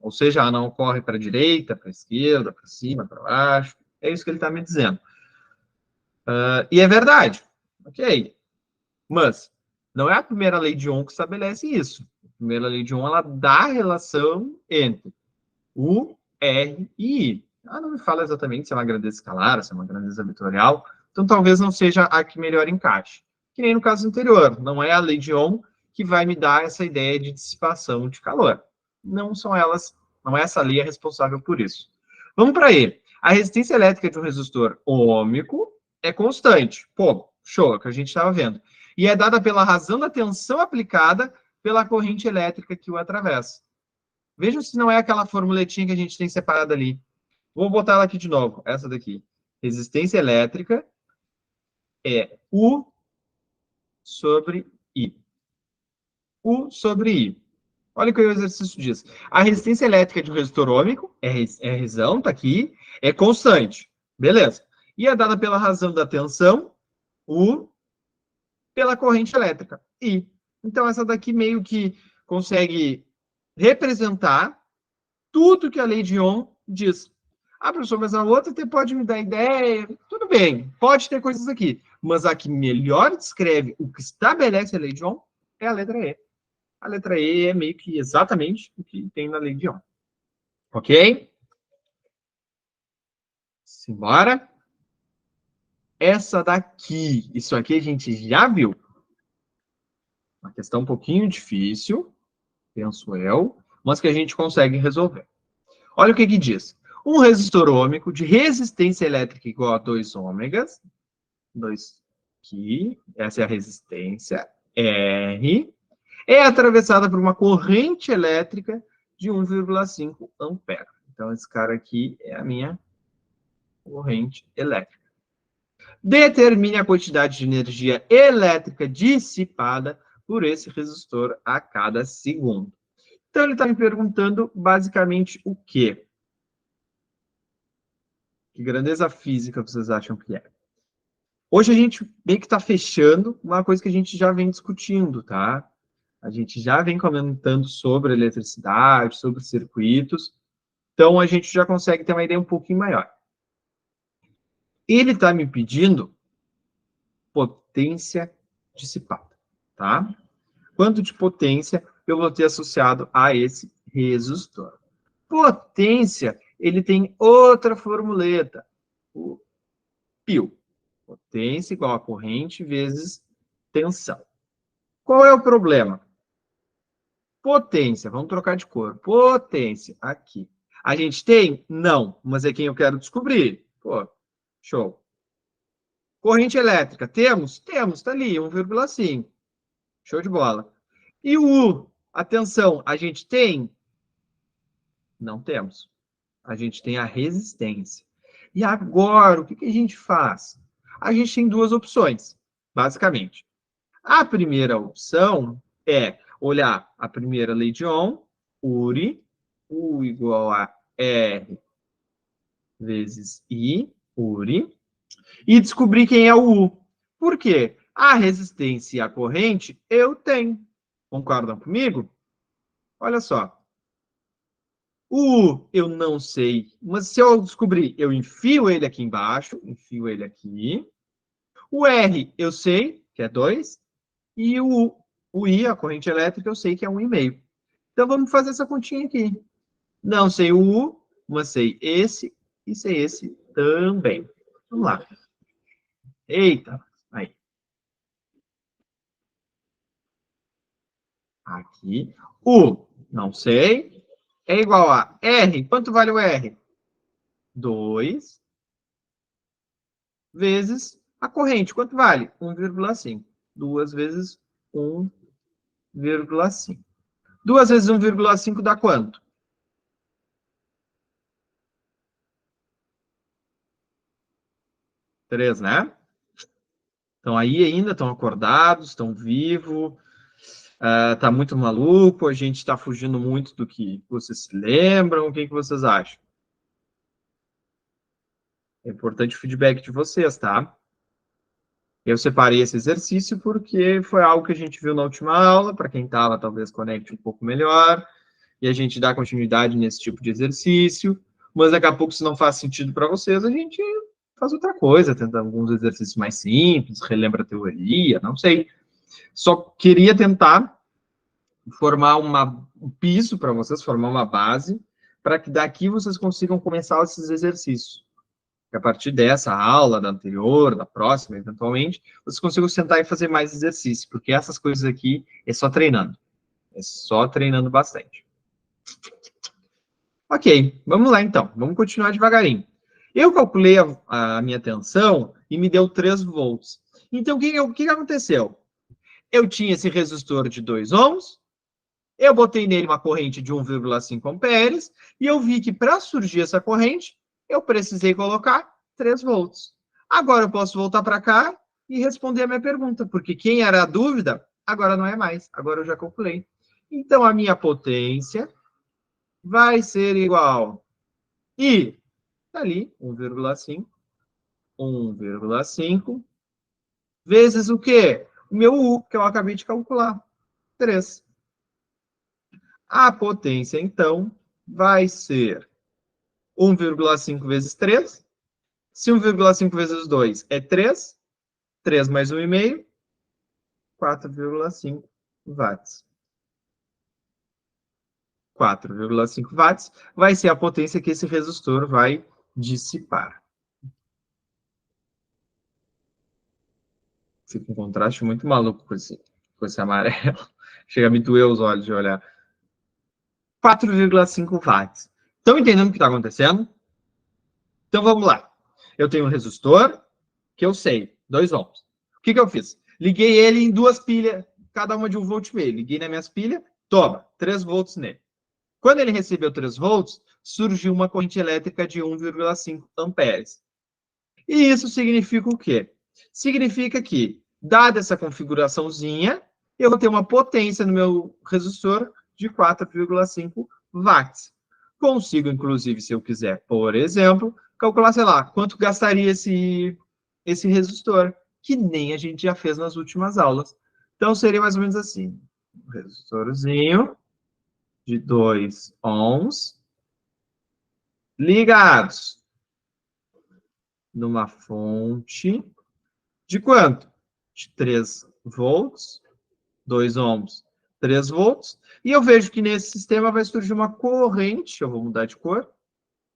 Ou seja, ela não corre para a direita, para a esquerda, para cima, para baixo. É isso que ele está me dizendo. E é verdade. Ok. Mas não é a primeira lei de Ohm que estabelece isso. A primeira lei de Ohm ela dá a relação entre U, R e I. Ela não me fala exatamente se é uma grandeza escalar, se é uma grandeza vetorial. Então, talvez não seja a que melhor encaixe. Que nem no caso anterior. Não é a lei de Ohm que vai me dar essa ideia de dissipação de calor. Não são elas, não é essa lei responsável por isso. Vamos para E. A resistência elétrica de um resistor ômico é constante. Pô, show, é o que a gente estava vendo. E é dada pela razão da tensão aplicada pela corrente elétrica que o atravessa. Vejam se não é aquela formuletinha que a gente tem separada ali. Vou botar ela aqui de novo, essa daqui. Resistência elétrica é U sobre I. U sobre I. Olha o que o exercício diz. A resistência elétrica de um resistor ômico, é razão, tá aqui, é constante. Beleza. E é dada pela razão da tensão, U, pela corrente elétrica, I. Então, essa daqui meio que consegue representar tudo que a lei de Ohm diz. Ah, professor, mas a outra até pode me dar ideia. Tudo bem, pode ter coisas aqui. Mas a que melhor descreve o que estabelece a lei de Ohm é a letra E. A letra E é meio que exatamente o que tem na lei de Ohm. Ok? Simbora. Essa daqui, isso aqui a gente já viu. Uma questão um pouquinho difícil, penso eu, mas que a gente consegue resolver. Olha o que que diz. Um resistor ôhmico de resistência elétrica igual a 2 ômegas, 2 aqui, essa é a resistência, R, é atravessada por uma corrente elétrica de 1,5 ampere. Então, esse cara aqui é a minha corrente elétrica. Determine a quantidade de energia elétrica dissipada por esse resistor a cada segundo. Então, ele está me perguntando basicamente o quê? Que grandeza física vocês acham que é? Hoje a gente meio que está fechando uma coisa que a gente já vem discutindo, tá? A gente já vem comentando sobre eletricidade, sobre circuitos, então a gente já consegue ter uma ideia um pouquinho maior. Ele está me pedindo potência dissipada, tá? Quanto de potência eu vou ter associado a esse resistor? Potência, ele tem outra formuleta, o π. Potência igual a corrente vezes tensão. Qual é o problema? Potência, vamos trocar de cor. Potência, aqui. A gente tem? Não, mas é quem eu quero descobrir. Pô, show. Corrente elétrica, temos? Temos, tá ali, 1,5. Show de bola. E o U, atenção, a gente tem? Não temos. A gente tem a resistência. E agora, o que que a gente faz? A gente tem duas opções, basicamente. A primeira opção é olhar a primeira lei de Ohm, URI, U igual a R vezes I, URI, e descobrir quem é o U. Por quê? A resistência e a corrente eu tenho. Concordam comigo? Olha só. O U eu não sei, mas se eu descobrir, eu enfio ele aqui embaixo, enfio ele aqui. O R eu sei, que é 2, e o I, a corrente elétrica, eu sei que é 1,5. Então vamos fazer essa continha aqui. Não sei o U, mas sei esse e sei esse também. Vamos lá. Eita, aí. Aqui. U, não sei. É igual a R. Quanto vale o R? 2 vezes a corrente. Quanto vale? 1,5. 2 vezes 1,5. 2 vezes 1,5 dá quanto? 3, né? Estão aí ainda, estão acordados, estão vivos, tá muito maluco, a gente está fugindo muito do que vocês se lembram, o que vocês acham? É importante o feedback de vocês, tá? Eu separei esse exercício porque foi algo que a gente viu na última aula, para quem estava, talvez conecte um pouco melhor, e a gente dá continuidade nesse tipo de exercício, mas daqui a pouco, se não faz sentido para vocês, a gente faz outra coisa, tenta alguns exercícios mais simples, relembra a teoria, não sei. Só queria tentar formar um piso para vocês, formar uma base, para que daqui vocês consigam começar esses exercícios. Que a partir dessa aula, da anterior, da próxima, eventualmente, vocês consigam sentar e fazer mais exercício, porque essas coisas aqui é só treinando. É só treinando bastante. Ok, vamos lá então. Vamos continuar devagarinho. Eu calculei a minha tensão e me deu 3 volts. Então, o que aconteceu? Eu tinha esse resistor de 2 ohms, eu botei nele uma corrente de 1,5 amperes e eu vi que para surgir essa corrente, eu precisei colocar 3 volts. Agora eu posso voltar para cá e responder a minha pergunta, porque quem era a dúvida, agora não é mais. Agora eu já calculei. Então, a minha potência vai ser igual. E tá ali, 1,5 vezes o quê? O meu U, que eu acabei de calcular, 3. A potência, então, vai ser 1,5 vezes 3. Se 1,5 vezes 2 é 3, 3 mais 1,5, 4,5 watts. 4,5 watts, vai ser a potência que esse resistor vai dissipar. Fica um contraste muito maluco com esse amarelo. Chega a me doer os olhos de olhar. 4,5 watts. Estão entendendo o que está acontecendo? Então vamos lá. Eu tenho um resistor que eu sei, 2 ohms. O que eu fiz? Liguei ele em 2 pilhas, cada uma de 1,5 volts. Liguei nas minhas pilhas, toma, 3 volts nele. Quando ele recebeu 3 volts, surgiu uma corrente elétrica de 1,5 amperes. E isso significa o quê? Significa que, dada essa configuraçãozinha, eu vou ter uma potência no meu resistor de 4,5 watts. Consigo, inclusive, se eu quiser, por exemplo, calcular, sei lá, quanto gastaria esse resistor, que nem a gente já fez nas últimas aulas. Então, seria mais ou menos assim. Um resistorzinho de 2 ohms ligados numa fonte de quanto? De 3 volts, 2 ohms, 3 volts, e eu vejo que nesse sistema vai surgir uma corrente, eu vou mudar de cor,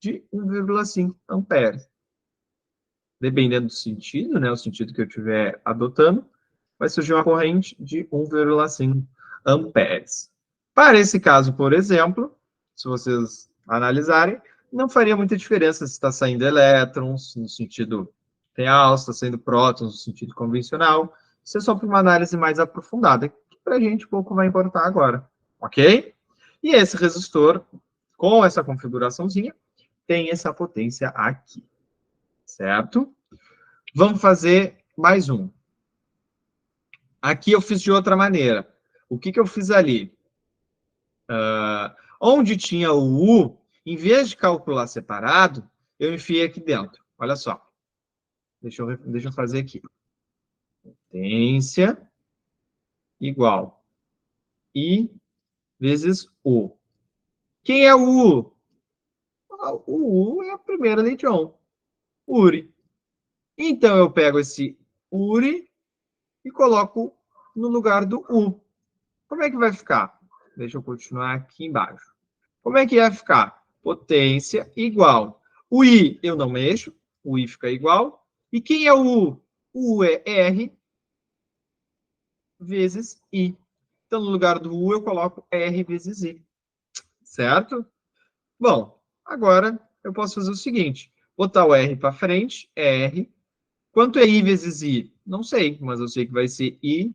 de 1,5 amperes. Dependendo do sentido, né, o sentido que eu estiver adotando, vai surgir uma corrente de 1,5 amperes. Para esse caso, por exemplo, se vocês analisarem, não faria muita diferença se está saindo elétrons no sentido real, se está saindo prótons no sentido convencional. Isso é só para uma análise mais aprofundada, que para a gente pouco vai importar agora, ok? E esse resistor, com essa configuraçãozinha, tem essa potência aqui, certo? Vamos fazer mais um. Aqui eu fiz de outra maneira. O que eu fiz ali? Onde tinha o U, em vez de calcular separado, eu enfiei aqui dentro. Olha só. Deixa eu fazer aqui. Potência igual I vezes U. Quem é o U? O U é a primeira lei de Ohm. URI. Então, eu pego esse URI e coloco no lugar do U. Como é que vai ficar? Deixa eu continuar aqui embaixo. Como é que vai ficar? Potência igual. O I eu não mexo, o I fica igual. E quem é o U? O U é R vezes I. Então, no lugar do U, eu coloco R vezes I. Certo? Bom, agora eu posso fazer o seguinte. Botar o R para frente, R. Quanto é I vezes I? Não sei, mas eu sei que vai ser I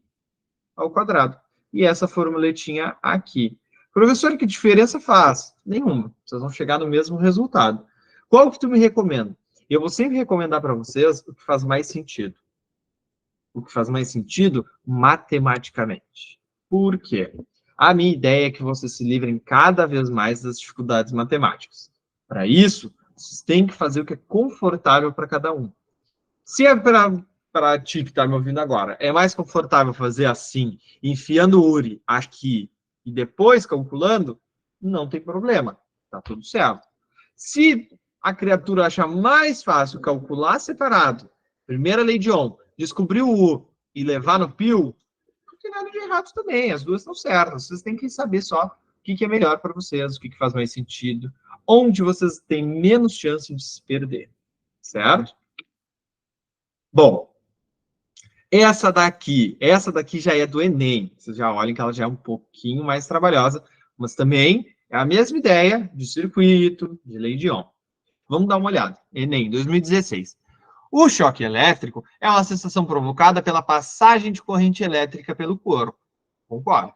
ao quadrado. E essa formuletinha aqui. Professor, que diferença faz? Nenhuma. Vocês vão chegar no mesmo resultado. Qual que tu me recomenda? Eu vou sempre recomendar para vocês o que faz mais sentido. O que faz mais sentido matematicamente. Por quê? A minha ideia é que vocês se livrem cada vez mais das dificuldades matemáticas. Para isso, vocês têm que fazer o que é confortável para cada um. Se é para ti que está me ouvindo agora, é mais confortável fazer assim, enfiando o URI aqui e depois calculando, não tem problema, tá tudo certo. Se a criatura achar mais fácil calcular separado, primeira lei de Ohm, descobrir o U e levar no pio, não tem nada de errado também, as duas estão certas. Vocês têm que saber só o que é melhor para vocês, o que faz mais sentido, onde vocês têm menos chance de se perder, certo? Bom, essa daqui já é do Enem. Vocês já olhem que ela já é um pouquinho mais trabalhosa, mas também é a mesma ideia de circuito, de lei de Ohm. Vamos dar uma olhada. Enem, 2016. O choque elétrico é uma sensação provocada pela passagem de corrente elétrica pelo corpo. Concordo.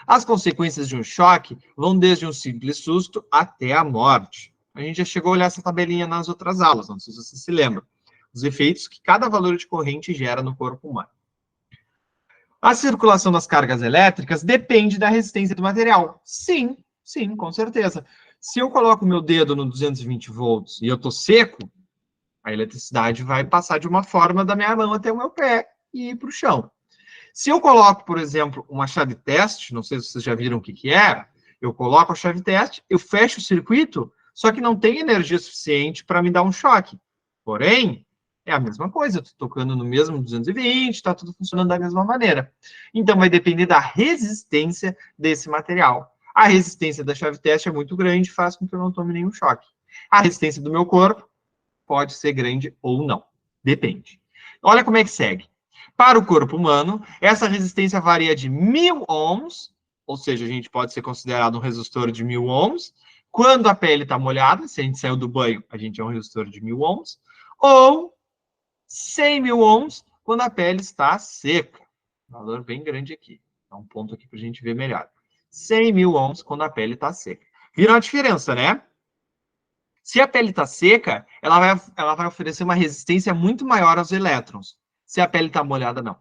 As consequências de um choque vão desde um simples susto até a morte. A gente já chegou a olhar essa tabelinha nas outras aulas, não sei se você se lembra. Os efeitos que cada valor de corrente gera no corpo humano. A circulação das cargas elétricas depende da resistência do material. Sim, com certeza. Se eu coloco meu dedo no 220 volts e eu estou seco, a eletricidade vai passar de uma forma da minha mão até o meu pé e ir para o chão. Se eu coloco, por exemplo, uma chave teste, não sei se vocês já viram o que é, eu coloco a chave teste, eu fecho o circuito, só que não tem energia suficiente para me dar um choque. Porém, é a mesma coisa, eu estou tocando no mesmo 220, está tudo funcionando da mesma maneira. Então, vai depender da resistência desse material. A resistência da chave teste é muito grande, faz com que eu não tome nenhum choque. A resistência do meu corpo pode ser grande ou não. Depende. Olha como é que segue. Para o corpo humano, essa resistência varia de 1000 ohms, ou seja, a gente pode ser considerado um resistor de 1000 ohms. Quando a pele está molhada, se a gente saiu do banho, a gente é um resistor de 1000 ohms. Ou 100.000 ohms quando a pele está seca. Valor bem grande aqui. Dá um ponto aqui para a gente ver melhor. 100.000 ohms quando a pele está seca. Viram a diferença, né? Se a pele está seca, ela vai oferecer uma resistência muito maior aos elétrons. Se a pele está molhada, não.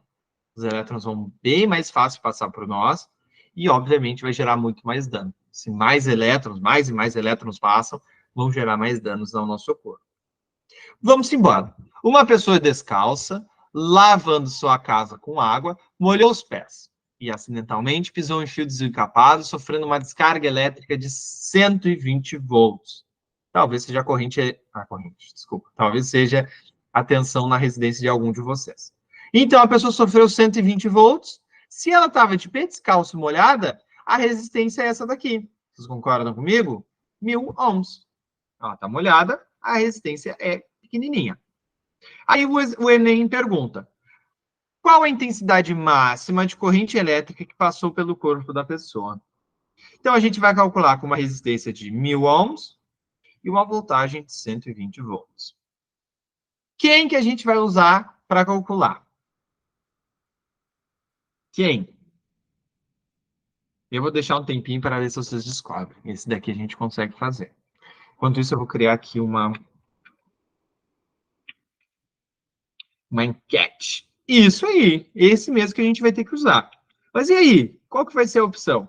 Os elétrons vão bem mais fácil passar por nós e, obviamente, vai gerar muito mais dano. Se mais elétrons, mais e mais elétrons passam, vão gerar mais danos no nosso corpo. Vamos embora. Uma pessoa descalça, lavando sua casa com água, molhou os pés e acidentalmente pisou em fio desencapado, sofrendo uma descarga elétrica de 120 volts. Talvez seja talvez seja a tensão na residência de algum de vocês. Então, a pessoa sofreu 120 volts. Se ela estava de pé descalço molhada, a resistência é essa daqui. Vocês concordam comigo? 1000 ohms. Ela está molhada, a resistência é pequenininha. Aí o Enem pergunta, qual a intensidade máxima de corrente elétrica que passou pelo corpo da pessoa? Então, a gente vai calcular com uma resistência de 1000 ohms e uma voltagem de 120 volts. Quem que a gente vai usar para calcular? Quem? Eu vou deixar um tempinho para ver se vocês descobrem. Esse daqui a gente consegue fazer. Enquanto isso, eu vou criar aqui uma enquete. Isso aí, esse mesmo que a gente vai ter que usar. Mas e aí, qual que vai ser a opção?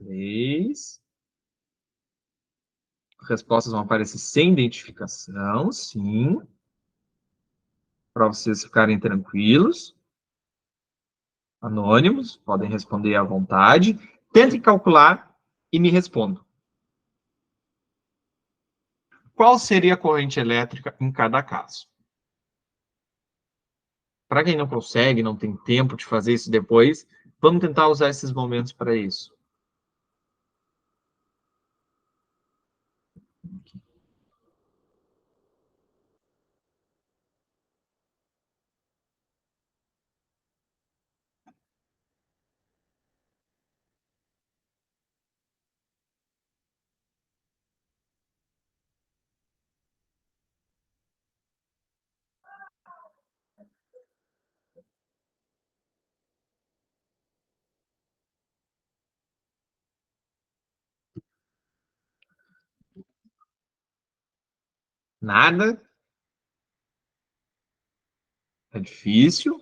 3. Respostas vão aparecer sem identificação, sim. Para vocês ficarem tranquilos. Anônimos, podem responder à vontade. Tentem calcular e me respondam. Qual seria a corrente elétrica em cada caso? Para quem não consegue, não tem tempo de fazer isso depois, vamos tentar usar esses momentos para isso. Nada? É difícil?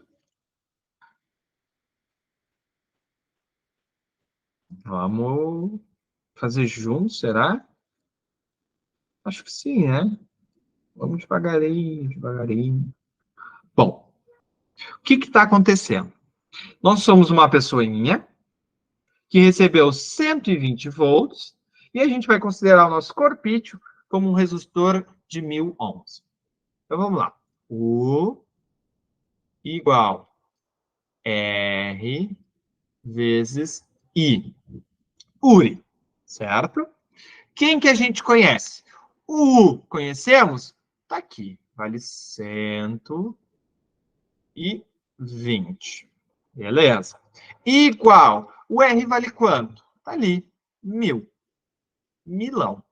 Vamos fazer juntos, será? Acho que sim, né? Vamos devagarinho, devagarinho. Bom, o que está acontecendo? Nós somos uma pessoinha que recebeu 120 volts e a gente vai considerar o nosso corpício como um resistor de 1000 ohms. Então, vamos lá. U igual R vezes I. URI, certo? Quem que a gente conhece? O U, conhecemos? Está aqui. Vale 120. Beleza. Igual. O R vale quanto? Está ali. 1000. Milão.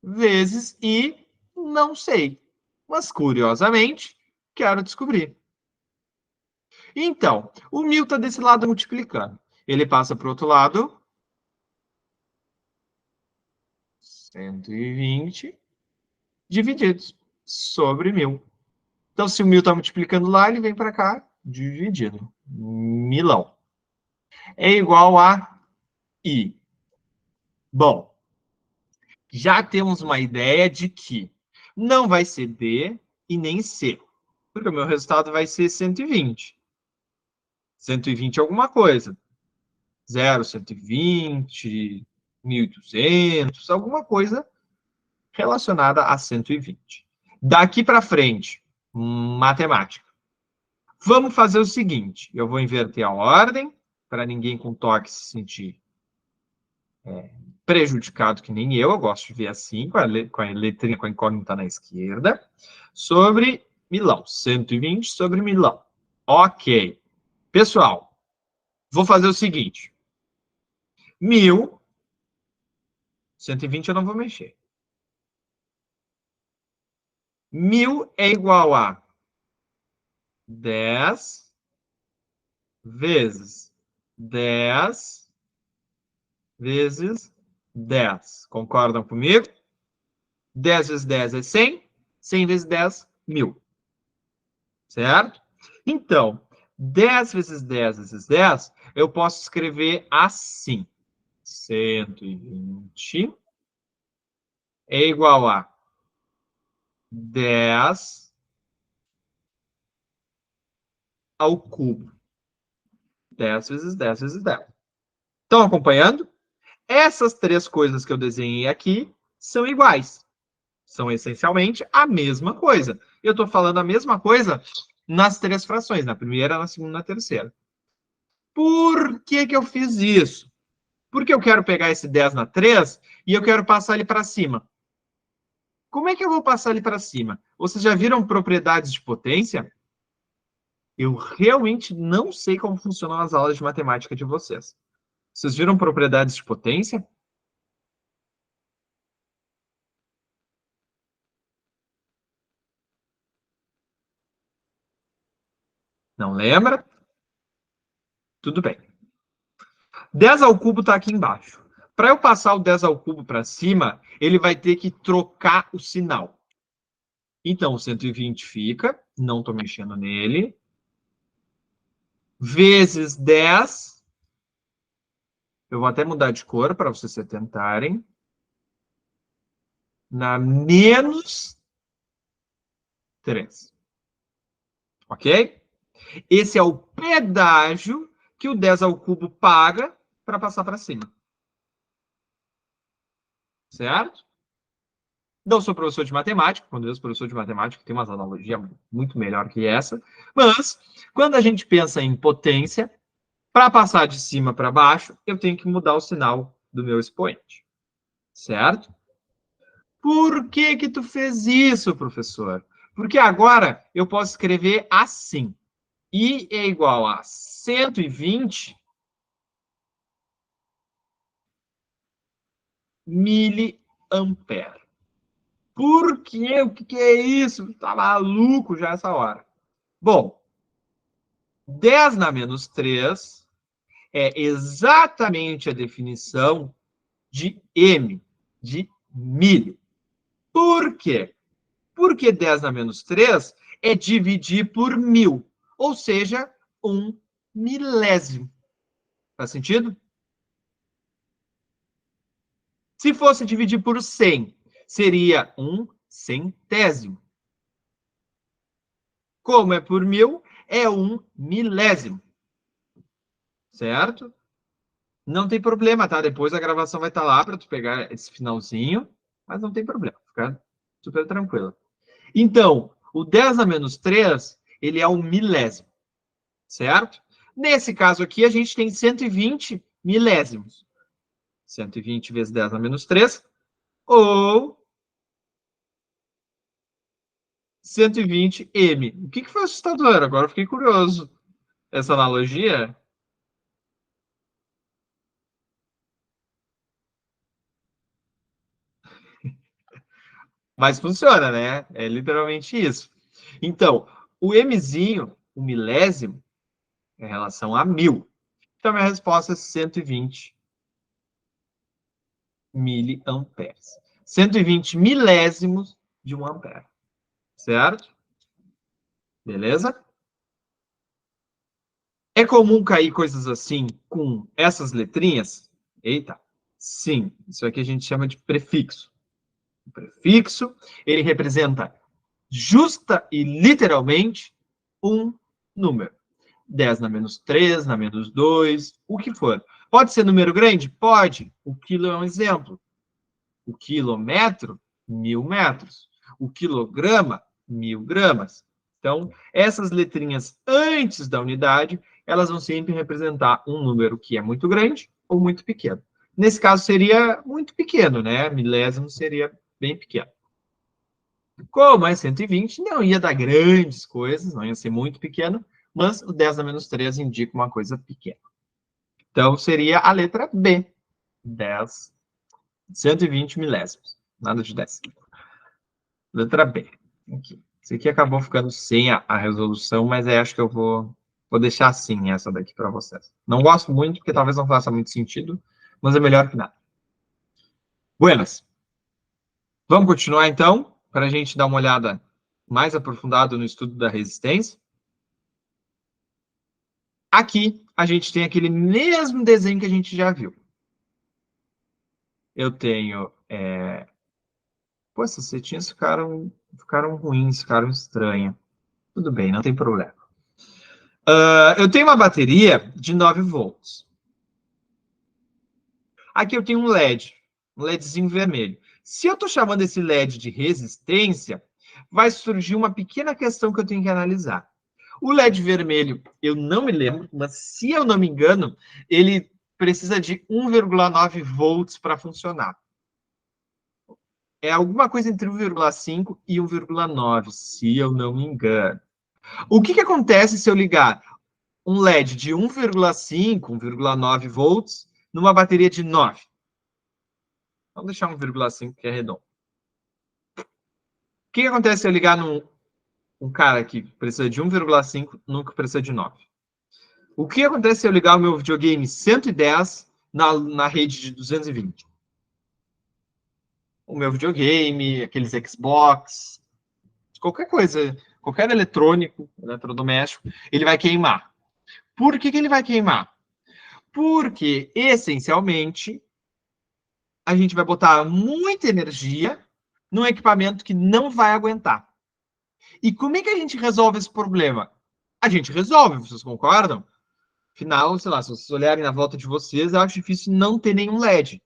Vezes I, não sei. Mas, curiosamente, quero descobrir. Então, o 1000 está desse lado multiplicando. Ele passa para o outro lado. 120 divididos sobre 1000. Então, se o 1000 está multiplicando lá, ele vem para cá, dividido. Milão. É igual a I. Bom, já temos uma ideia de que não vai ser B e nem C. Porque o meu resultado vai ser 120. 120 alguma coisa. 0, 120, 1.200, alguma coisa relacionada a 120. Daqui para frente, matemática. Vamos fazer o seguinte, eu vou inverter a ordem, para ninguém com toque se sentir prejudicado que nem eu gosto de ver assim, com a letrinha, com a incógnita na esquerda, sobre Milão, 120 sobre Milão. Ok. Pessoal, vou fazer o seguinte, 1.000, 120 eu não vou mexer. 1.000 é igual a 10 vezes 10 vezes 10. Concordam comigo? 10 vezes 10 é 100. 100 vezes 10, 1.000. Certo? Então, 10 vezes 10 vezes 10, eu posso escrever assim. 120 é igual a 10 ao cubo. 10 vezes 10 vezes 10. Estão acompanhando? Essas três coisas que eu desenhei aqui são iguais. São essencialmente a mesma coisa. Eu estou falando a mesma coisa nas três frações, na primeira, na segunda e na terceira. Por que que eu fiz isso? Porque eu quero pegar esse 10 na 3 e eu quero passar ele para cima. Como é que eu vou passar ele para cima? Vocês já viram propriedades de potência? Eu realmente não sei como funcionam as aulas de matemática de vocês. Vocês viram propriedades de potência? Não lembra? Tudo bem. 10 ao cubo está aqui embaixo. Para eu passar o 10 ao cubo para cima, ele vai ter que trocar o sinal. Então, o 120 fica, não estou mexendo nele, vezes 10, eu vou até mudar de cor para vocês se atentarem, na menos 3. Ok? Esse é o pedágio que o 10 ao cubo paga para passar para cima. Certo? Não sou professor de matemática, quando eu sou professor de matemática, tem umas analogias muito melhor que essa, mas quando a gente pensa em potência, para passar de cima para baixo, eu tenho que mudar o sinal do meu expoente. Certo? Por que que tu fez isso, professor? Porque agora eu posso escrever assim. I é igual a 120 miliampere. Por quê? O que é isso? Tá maluco já essa hora. Bom, 10 na menos 3 é exatamente a definição de M, de milho. Por quê? Porque 10 na menos 3 é dividir por 1.000, ou seja, 1 milésimo. Faz sentido? Se fosse dividir por 100, seria 1 centésimo. Como é por 1.000, é 1 milésimo. Certo? Não tem problema, tá? Depois a gravação vai estar lá para tu pegar esse finalzinho, mas não tem problema, fica super tranquilo. Então, o 10 a menos 3, ele é um milésimo, certo? Nesse caso aqui, a gente tem 120 milésimos. 120 vezes 10 a menos 3, ou 120 M. O que foi assustador? Agora eu fiquei curioso. Essa analogia... Mas funciona, né? É literalmente isso. Então, o Mzinho, o milésimo, é em relação a 1.000. Então, minha resposta é 120 miliamperes. 120 milésimos de 1 ampere. Certo? Beleza? É comum cair coisas assim com essas letrinhas? Eita, sim. Isso aqui a gente chama de prefixo. O prefixo, ele representa justa e literalmente um número. 10 na menos 3, na menos 2, o que for. Pode ser número grande? Pode. O quilo é um exemplo. O quilômetro, 1.000 metros. O quilograma, 1.000 gramas. Então, essas letrinhas antes da unidade, elas vão sempre representar um número que é muito grande ou muito pequeno. Nesse caso, seria muito pequeno, né? Milésimo seria bem pequeno. Como é 120, não ia dar grandes coisas, não ia ser muito pequeno, mas o 10 a menos 3 indica uma coisa pequena. Então, seria a letra B. 10, 120 milésimos. Nada de 10. Letra B. Aqui. Esse aqui acabou ficando sem a resolução, mas acho que eu vou deixar assim essa daqui para vocês. Não gosto muito, porque talvez não faça muito sentido, mas é melhor que nada. Buenas. Vamos continuar, então, para a gente dar uma olhada mais aprofundada no estudo da resistência. Aqui, a gente tem aquele mesmo desenho que a gente já viu. Eu tenho... Pô, essas setinhas ficaram ruins, ficaram estranhas. Tudo bem, não tem problema. Eu tenho uma bateria de 9 volts. Aqui eu tenho um LED, um LEDzinho vermelho. Se eu estou chamando esse LED de resistência, vai surgir uma pequena questão que eu tenho que analisar. O LED vermelho, eu não me lembro, mas se eu não me engano, ele precisa de 1,9 volts para funcionar. É alguma coisa entre 1,5 e 1,9, se eu não me engano. O que acontece se eu ligar um LED de 1,5, 1,9 volts numa bateria de 9? Vamos deixar 1,5 que é redondo. O que acontece se eu ligar um cara que precisa de 1,5 num que precisa de 9? O que acontece se eu ligar o meu videogame 110 na rede de 220? O meu videogame, aqueles Xbox, qualquer coisa, qualquer eletrônico, eletrodoméstico, ele vai queimar. Por que ele vai queimar? Porque, essencialmente, a gente vai botar muita energia num equipamento que não vai aguentar. E como é que a gente resolve esse problema? A gente resolve, vocês concordam? Afinal, sei lá, se vocês olharem na volta de vocês, eu acho difícil não ter nenhum LED.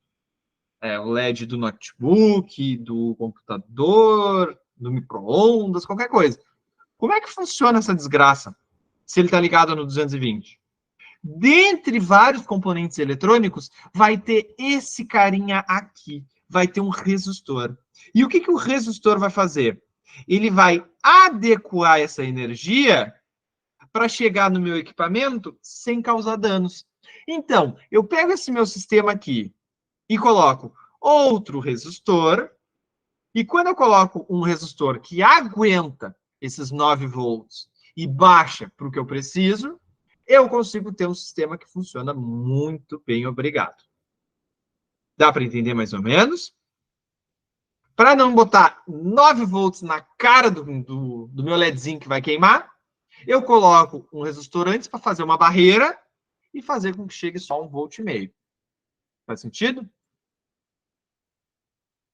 O LED do notebook, do computador, do micro-ondas, qualquer coisa. Como é que funciona essa desgraça se ele está ligado no 220? Dentre vários componentes eletrônicos, vai ter esse carinha aqui. Vai ter um resistor. E o que o resistor vai fazer? Ele vai adequar essa energia para chegar no meu equipamento sem causar danos. Então, eu pego esse meu sistema aqui e coloco outro resistor. E quando eu coloco um resistor que aguenta esses 9 volts e baixa para o que eu preciso, eu consigo ter um sistema que funciona muito bem, obrigado. Dá para entender mais ou menos? Para não botar 9 volts na cara do meu LEDzinho que vai queimar, eu coloco um resistor antes para fazer uma barreira e fazer com que chegue só 1,5 volt. Faz sentido?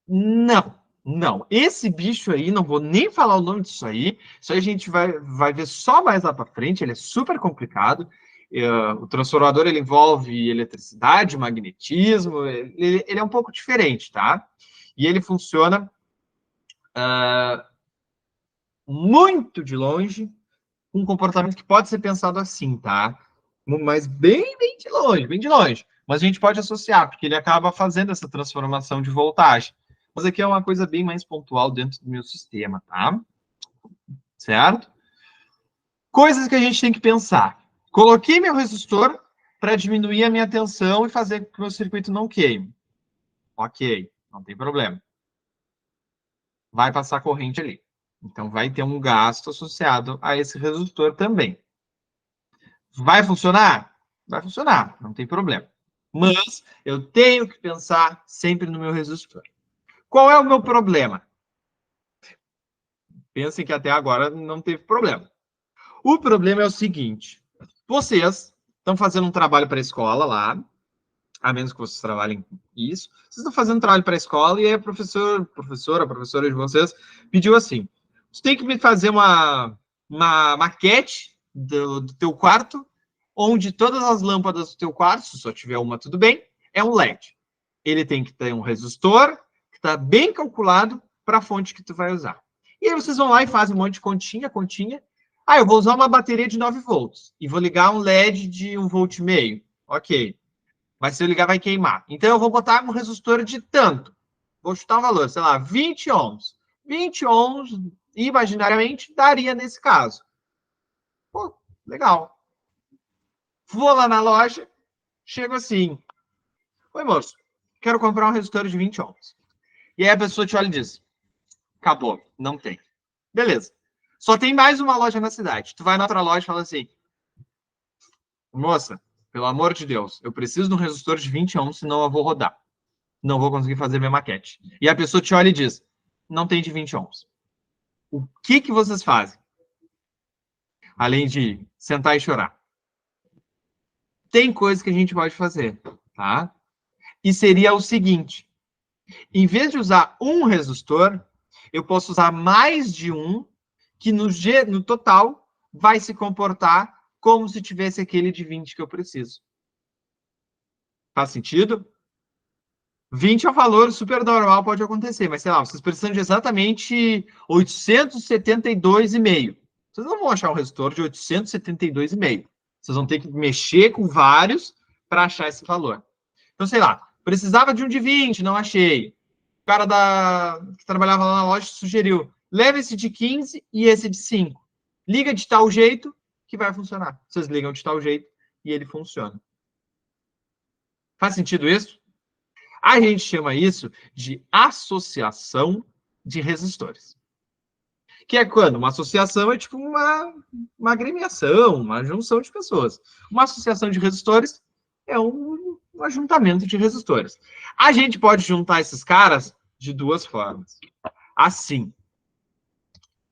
Não. Não, esse bicho aí, não vou nem falar o nome disso aí. Isso aí a gente vai ver só mais lá para frente. Ele é super complicado. O transformador ele envolve eletricidade, magnetismo. Ele é um pouco diferente, tá? E ele funciona muito de longe, um comportamento que pode ser pensado assim, tá? Mas bem de longe, bem de longe. Mas a gente pode associar, porque ele acaba fazendo essa transformação de voltagem. Mas aqui é uma coisa bem mais pontual dentro do meu sistema, tá? Certo? Coisas que a gente tem que pensar. Coloquei meu resistor para diminuir a minha tensão e fazer com que o meu circuito não queime. Ok, não tem problema. Vai passar corrente ali. Então, vai ter um gasto associado a esse resistor também. Vai funcionar? Vai funcionar, não tem problema. Mas eu tenho que pensar sempre no meu resistor. Qual é o meu problema? Pensem que até agora não teve problema. O problema é o seguinte: vocês estão fazendo um trabalho para a escola lá, a menos que vocês trabalhem com isso. Vocês estão fazendo um trabalho para a escola e a professora de vocês pediu assim: você tem que me fazer uma maquete do teu quarto, onde todas as lâmpadas do teu quarto, se só tiver uma, tudo bem, é um LED. Ele tem que ter um resistor que está bem calculado para a fonte que tu vai usar. E aí vocês vão lá e fazem um monte de continha, Ah, eu vou usar uma bateria de 9 volts e vou ligar um LED de 1,5 volt. Ok. Mas se eu ligar, vai queimar. Então, eu vou botar um resistor de tanto. Vou chutar um valor, sei lá, 20 ohms. 20 ohms, imaginariamente, daria nesse caso. Pô, legal. Vou lá na loja, chego assim. Oi, moço, quero comprar um resistor de 20 ohms. E aí a pessoa te olha e diz, acabou, não tem. Beleza. Só tem mais uma loja na cidade. Tu vai na outra loja e fala assim, moça, pelo amor de Deus, eu preciso de um resistor de 20 ohms, senão eu vou rodar. Não vou conseguir fazer minha maquete. E a pessoa te olha e diz, não tem de 20 ohms. O que vocês fazem? Além de sentar e chorar. Tem coisa que a gente pode fazer, tá? E seria o seguinte, em vez de usar um resistor, eu posso usar mais de um, que no total vai se comportar como se tivesse aquele de 20 que eu preciso. Faz sentido? 20 é um valor super normal, pode acontecer, mas sei lá, vocês precisam de exatamente 872,5. Vocês não vão achar um resistor de 872,5. Vocês vão ter que mexer com vários para achar esse valor. Então, sei lá, precisava de um de 20, não achei. O cara que trabalhava lá na loja sugeriu, leva esse de 15 e esse de 5. Liga de tal jeito que vai funcionar. Vocês ligam de tal jeito e ele funciona. Faz sentido isso? A gente chama isso de associação de resistores. Que é quando uma associação é tipo uma agremiação, uma junção de pessoas. Uma associação de resistores é um ajuntamento de resistores. A gente pode juntar esses caras de duas formas. Assim,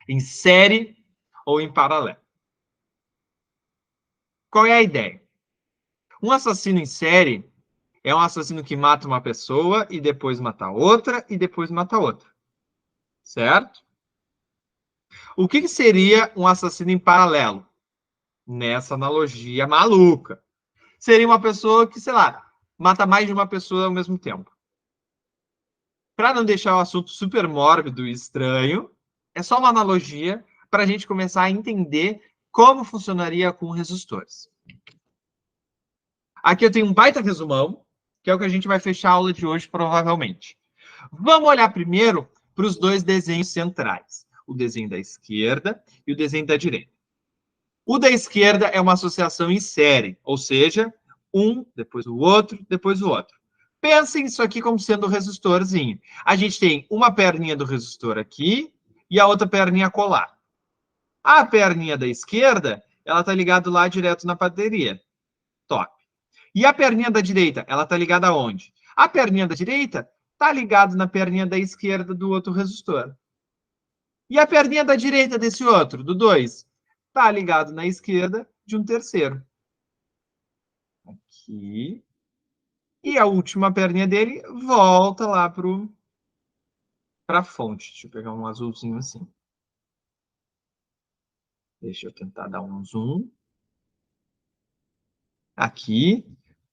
em série ou em paralelo. Qual é a ideia? Um assassino em série é um assassino que mata uma pessoa e depois mata outra e depois mata outra. Certo? O que seria um assassino em paralelo? Nessa analogia maluca. Seria uma pessoa que, sei lá, mata mais de uma pessoa ao mesmo tempo. Para não deixar o assunto super mórbido e estranho, é só uma analogia para a gente começar a entender como funcionaria com resistores. Aqui eu tenho um baita resumão, que é o que a gente vai fechar a aula de hoje, provavelmente. Vamos olhar primeiro para os dois desenhos centrais. O desenho da esquerda e o desenho da direita. O da esquerda é uma associação em série, ou seja, um, depois o outro, depois o outro. Pensem isso aqui como sendo um resistorzinho. A gente tem uma perninha do resistor aqui e a outra perninha colar. A perninha da esquerda, ela está ligada lá direto na bateria. Top. E a perninha da direita, ela está ligada aonde? A perninha da direita está ligada na perninha da esquerda do outro resistor. E a perninha da direita desse outro, do 2, está ligado na esquerda de um terceiro. Aqui. E a última perninha dele volta lá para a fonte. Deixa eu pegar um azulzinho assim. Deixa eu tentar dar um zoom. Aqui.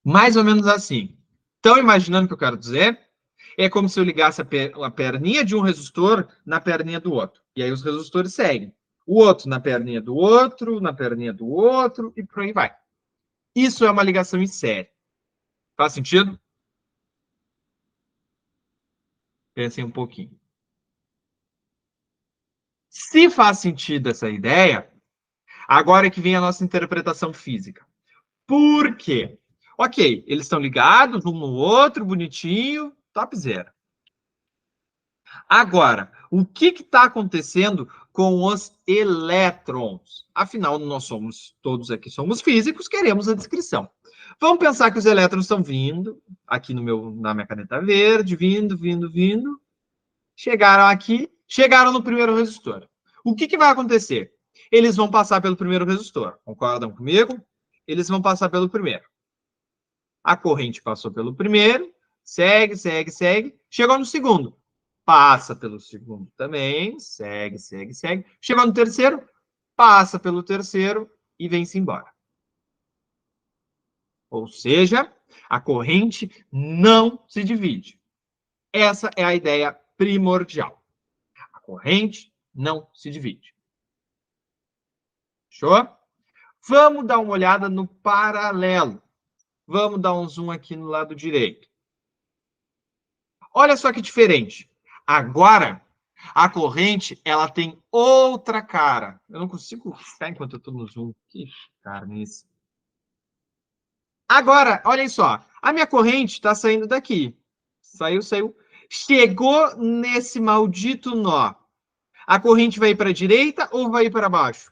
Mais ou menos assim. Estão imaginando o que eu quero dizer? É como se eu ligasse a perninha de um resistor na perninha do outro. E aí os resistores seguem. O outro na perninha do outro, na perninha do outro, e por aí vai. Isso é uma ligação em série. Faz sentido? Pensem um pouquinho. Se faz sentido essa ideia, agora é que vem a nossa interpretação física. Por quê? Ok, eles estão ligados um no outro, bonitinho, topzera. Agora, o que está acontecendo com os elétrons? Afinal, nós somos, todos aqui somos físicos, queremos a descrição. Vamos pensar que os elétrons estão vindo, aqui na minha caneta verde, vindo. Chegaram aqui, chegaram no primeiro resistor. O que vai acontecer? Eles vão passar pelo primeiro resistor. Concordam comigo? Eles vão passar pelo primeiro. A corrente passou pelo primeiro, segue. Chegou no segundo. Passa pelo segundo também, segue. Chegou no terceiro, passa pelo terceiro e vem-se embora. Ou seja, a corrente não se divide. Essa é a ideia primordial. A corrente não se divide. Fechou? Vamos dar uma olhada no paralelo. Vamos dar um zoom aqui no lado direito. Olha só que diferente. Agora, a corrente, ela tem outra cara. Eu não consigo ficar enquanto eu estou no zoom. Que carniça. Agora, olhem só. A minha corrente está saindo daqui. Saiu. Chegou nesse maldito nó. A corrente vai ir para a direita ou vai ir para baixo?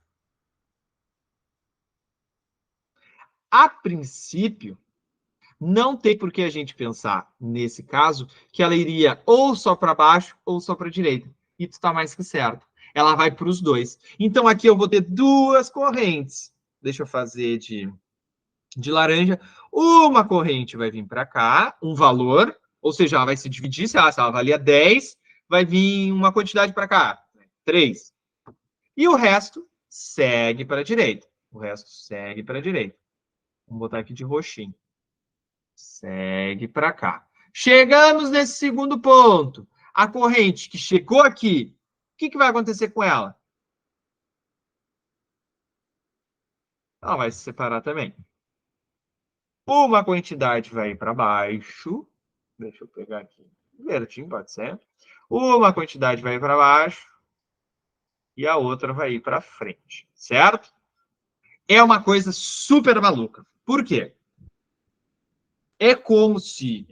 A princípio, não tem por que a gente pensar, nesse caso, que ela iria ou só para baixo ou só para a direita. E tu está mais que certo. Ela vai para os dois. Então, aqui eu vou ter duas correntes. Deixa eu fazer de laranja. Uma corrente vai vir para cá, um valor, ou seja, ela vai se dividir. Se ela valia 10, vai vir uma quantidade para cá, 3. E o resto segue para a direita. Vamos botar aqui de roxinho. Segue para cá. Chegamos nesse segundo ponto. A corrente que chegou aqui, o que vai acontecer com ela? Ela vai se separar também. Uma quantidade vai ir para baixo. Deixa eu pegar aqui. Verdinho, pode ser. Uma quantidade vai ir para baixo. E a outra vai ir para frente. Certo? É uma coisa super maluca. Por quê? É como se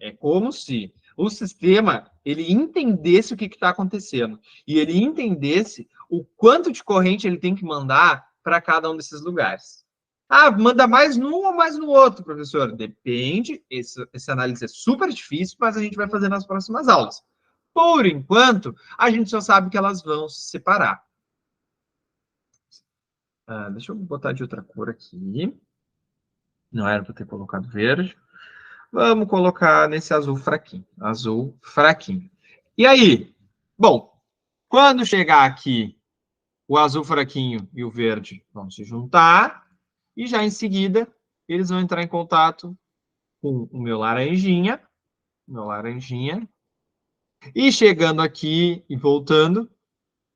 o sistema ele entendesse o que está acontecendo e ele entendesse o quanto de corrente ele tem que mandar para cada um desses lugares. Ah, manda mais num ou mais no outro, professor? Depende. Essa análise é super difícil, mas a gente vai fazer nas próximas aulas. Por enquanto, a gente só sabe que elas vão se separar. Deixa eu botar de outra cor aqui. Não era para ter colocado verde. Vamos colocar nesse azul fraquinho. Azul fraquinho. E aí? Bom, quando chegar aqui, o azul fraquinho e o verde vão se juntar. E já em seguida, eles vão entrar em contato com o meu laranjinha. E chegando aqui e voltando,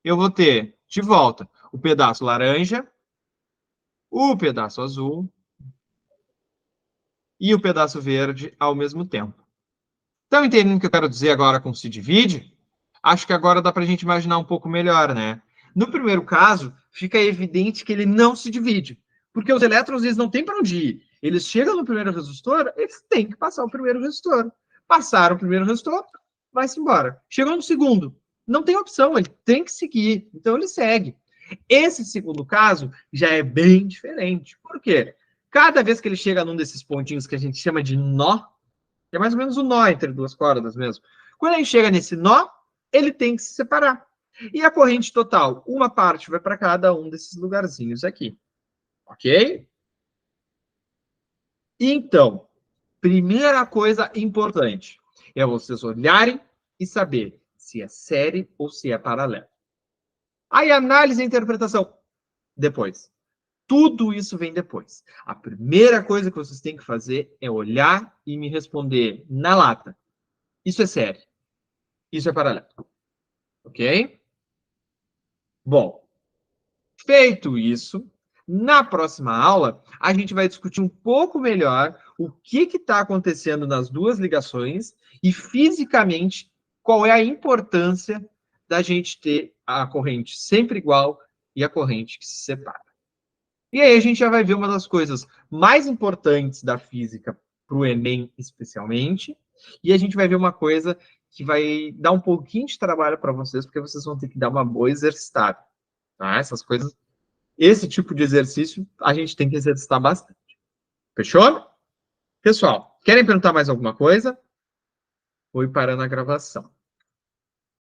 eu vou ter de volta o pedaço laranja, o pedaço azul e o pedaço verde ao mesmo tempo. Estão entendendo o que eu quero dizer agora com se divide? Acho que agora dá para a gente imaginar um pouco melhor, né? No primeiro caso, fica evidente que ele não se divide, porque os elétrons eles não têm para onde ir. Eles chegam no primeiro resistor, eles têm que passar o primeiro resistor. Passaram o primeiro resistor, vai-se embora. Chegou no segundo, não tem opção, ele tem que seguir, então ele segue. Esse segundo caso já é bem diferente. Por quê? Cada vez que ele chega num desses pontinhos que a gente chama de nó, é mais ou menos o nó entre duas cordas mesmo. Quando ele chega nesse nó, ele tem que se separar. E a corrente total, uma parte vai para cada um desses lugarzinhos aqui. Ok? Então, primeira coisa importante é vocês olharem e saber se é série ou se é paralelo. Aí análise e interpretação, depois. Tudo isso vem depois. A primeira coisa que vocês têm que fazer é olhar e me responder na lata. Isso é série. Isso é paralelo. Ok? Bom, feito isso, na próxima aula, a gente vai discutir um pouco melhor o que está acontecendo nas duas ligações e, fisicamente, qual é a importância da gente ter a corrente sempre igual e a corrente que se separa. E aí a gente já vai ver uma das coisas mais importantes da física para o Enem, especialmente, e a gente vai ver uma coisa que vai dar um pouquinho de trabalho para vocês, porque vocês vão ter que dar uma boa exercitada. Tá? Essas coisas, esse tipo de exercício, a gente tem que exercitar bastante. Fechou? Pessoal, querem perguntar mais alguma coisa? Vou ir parando a gravação.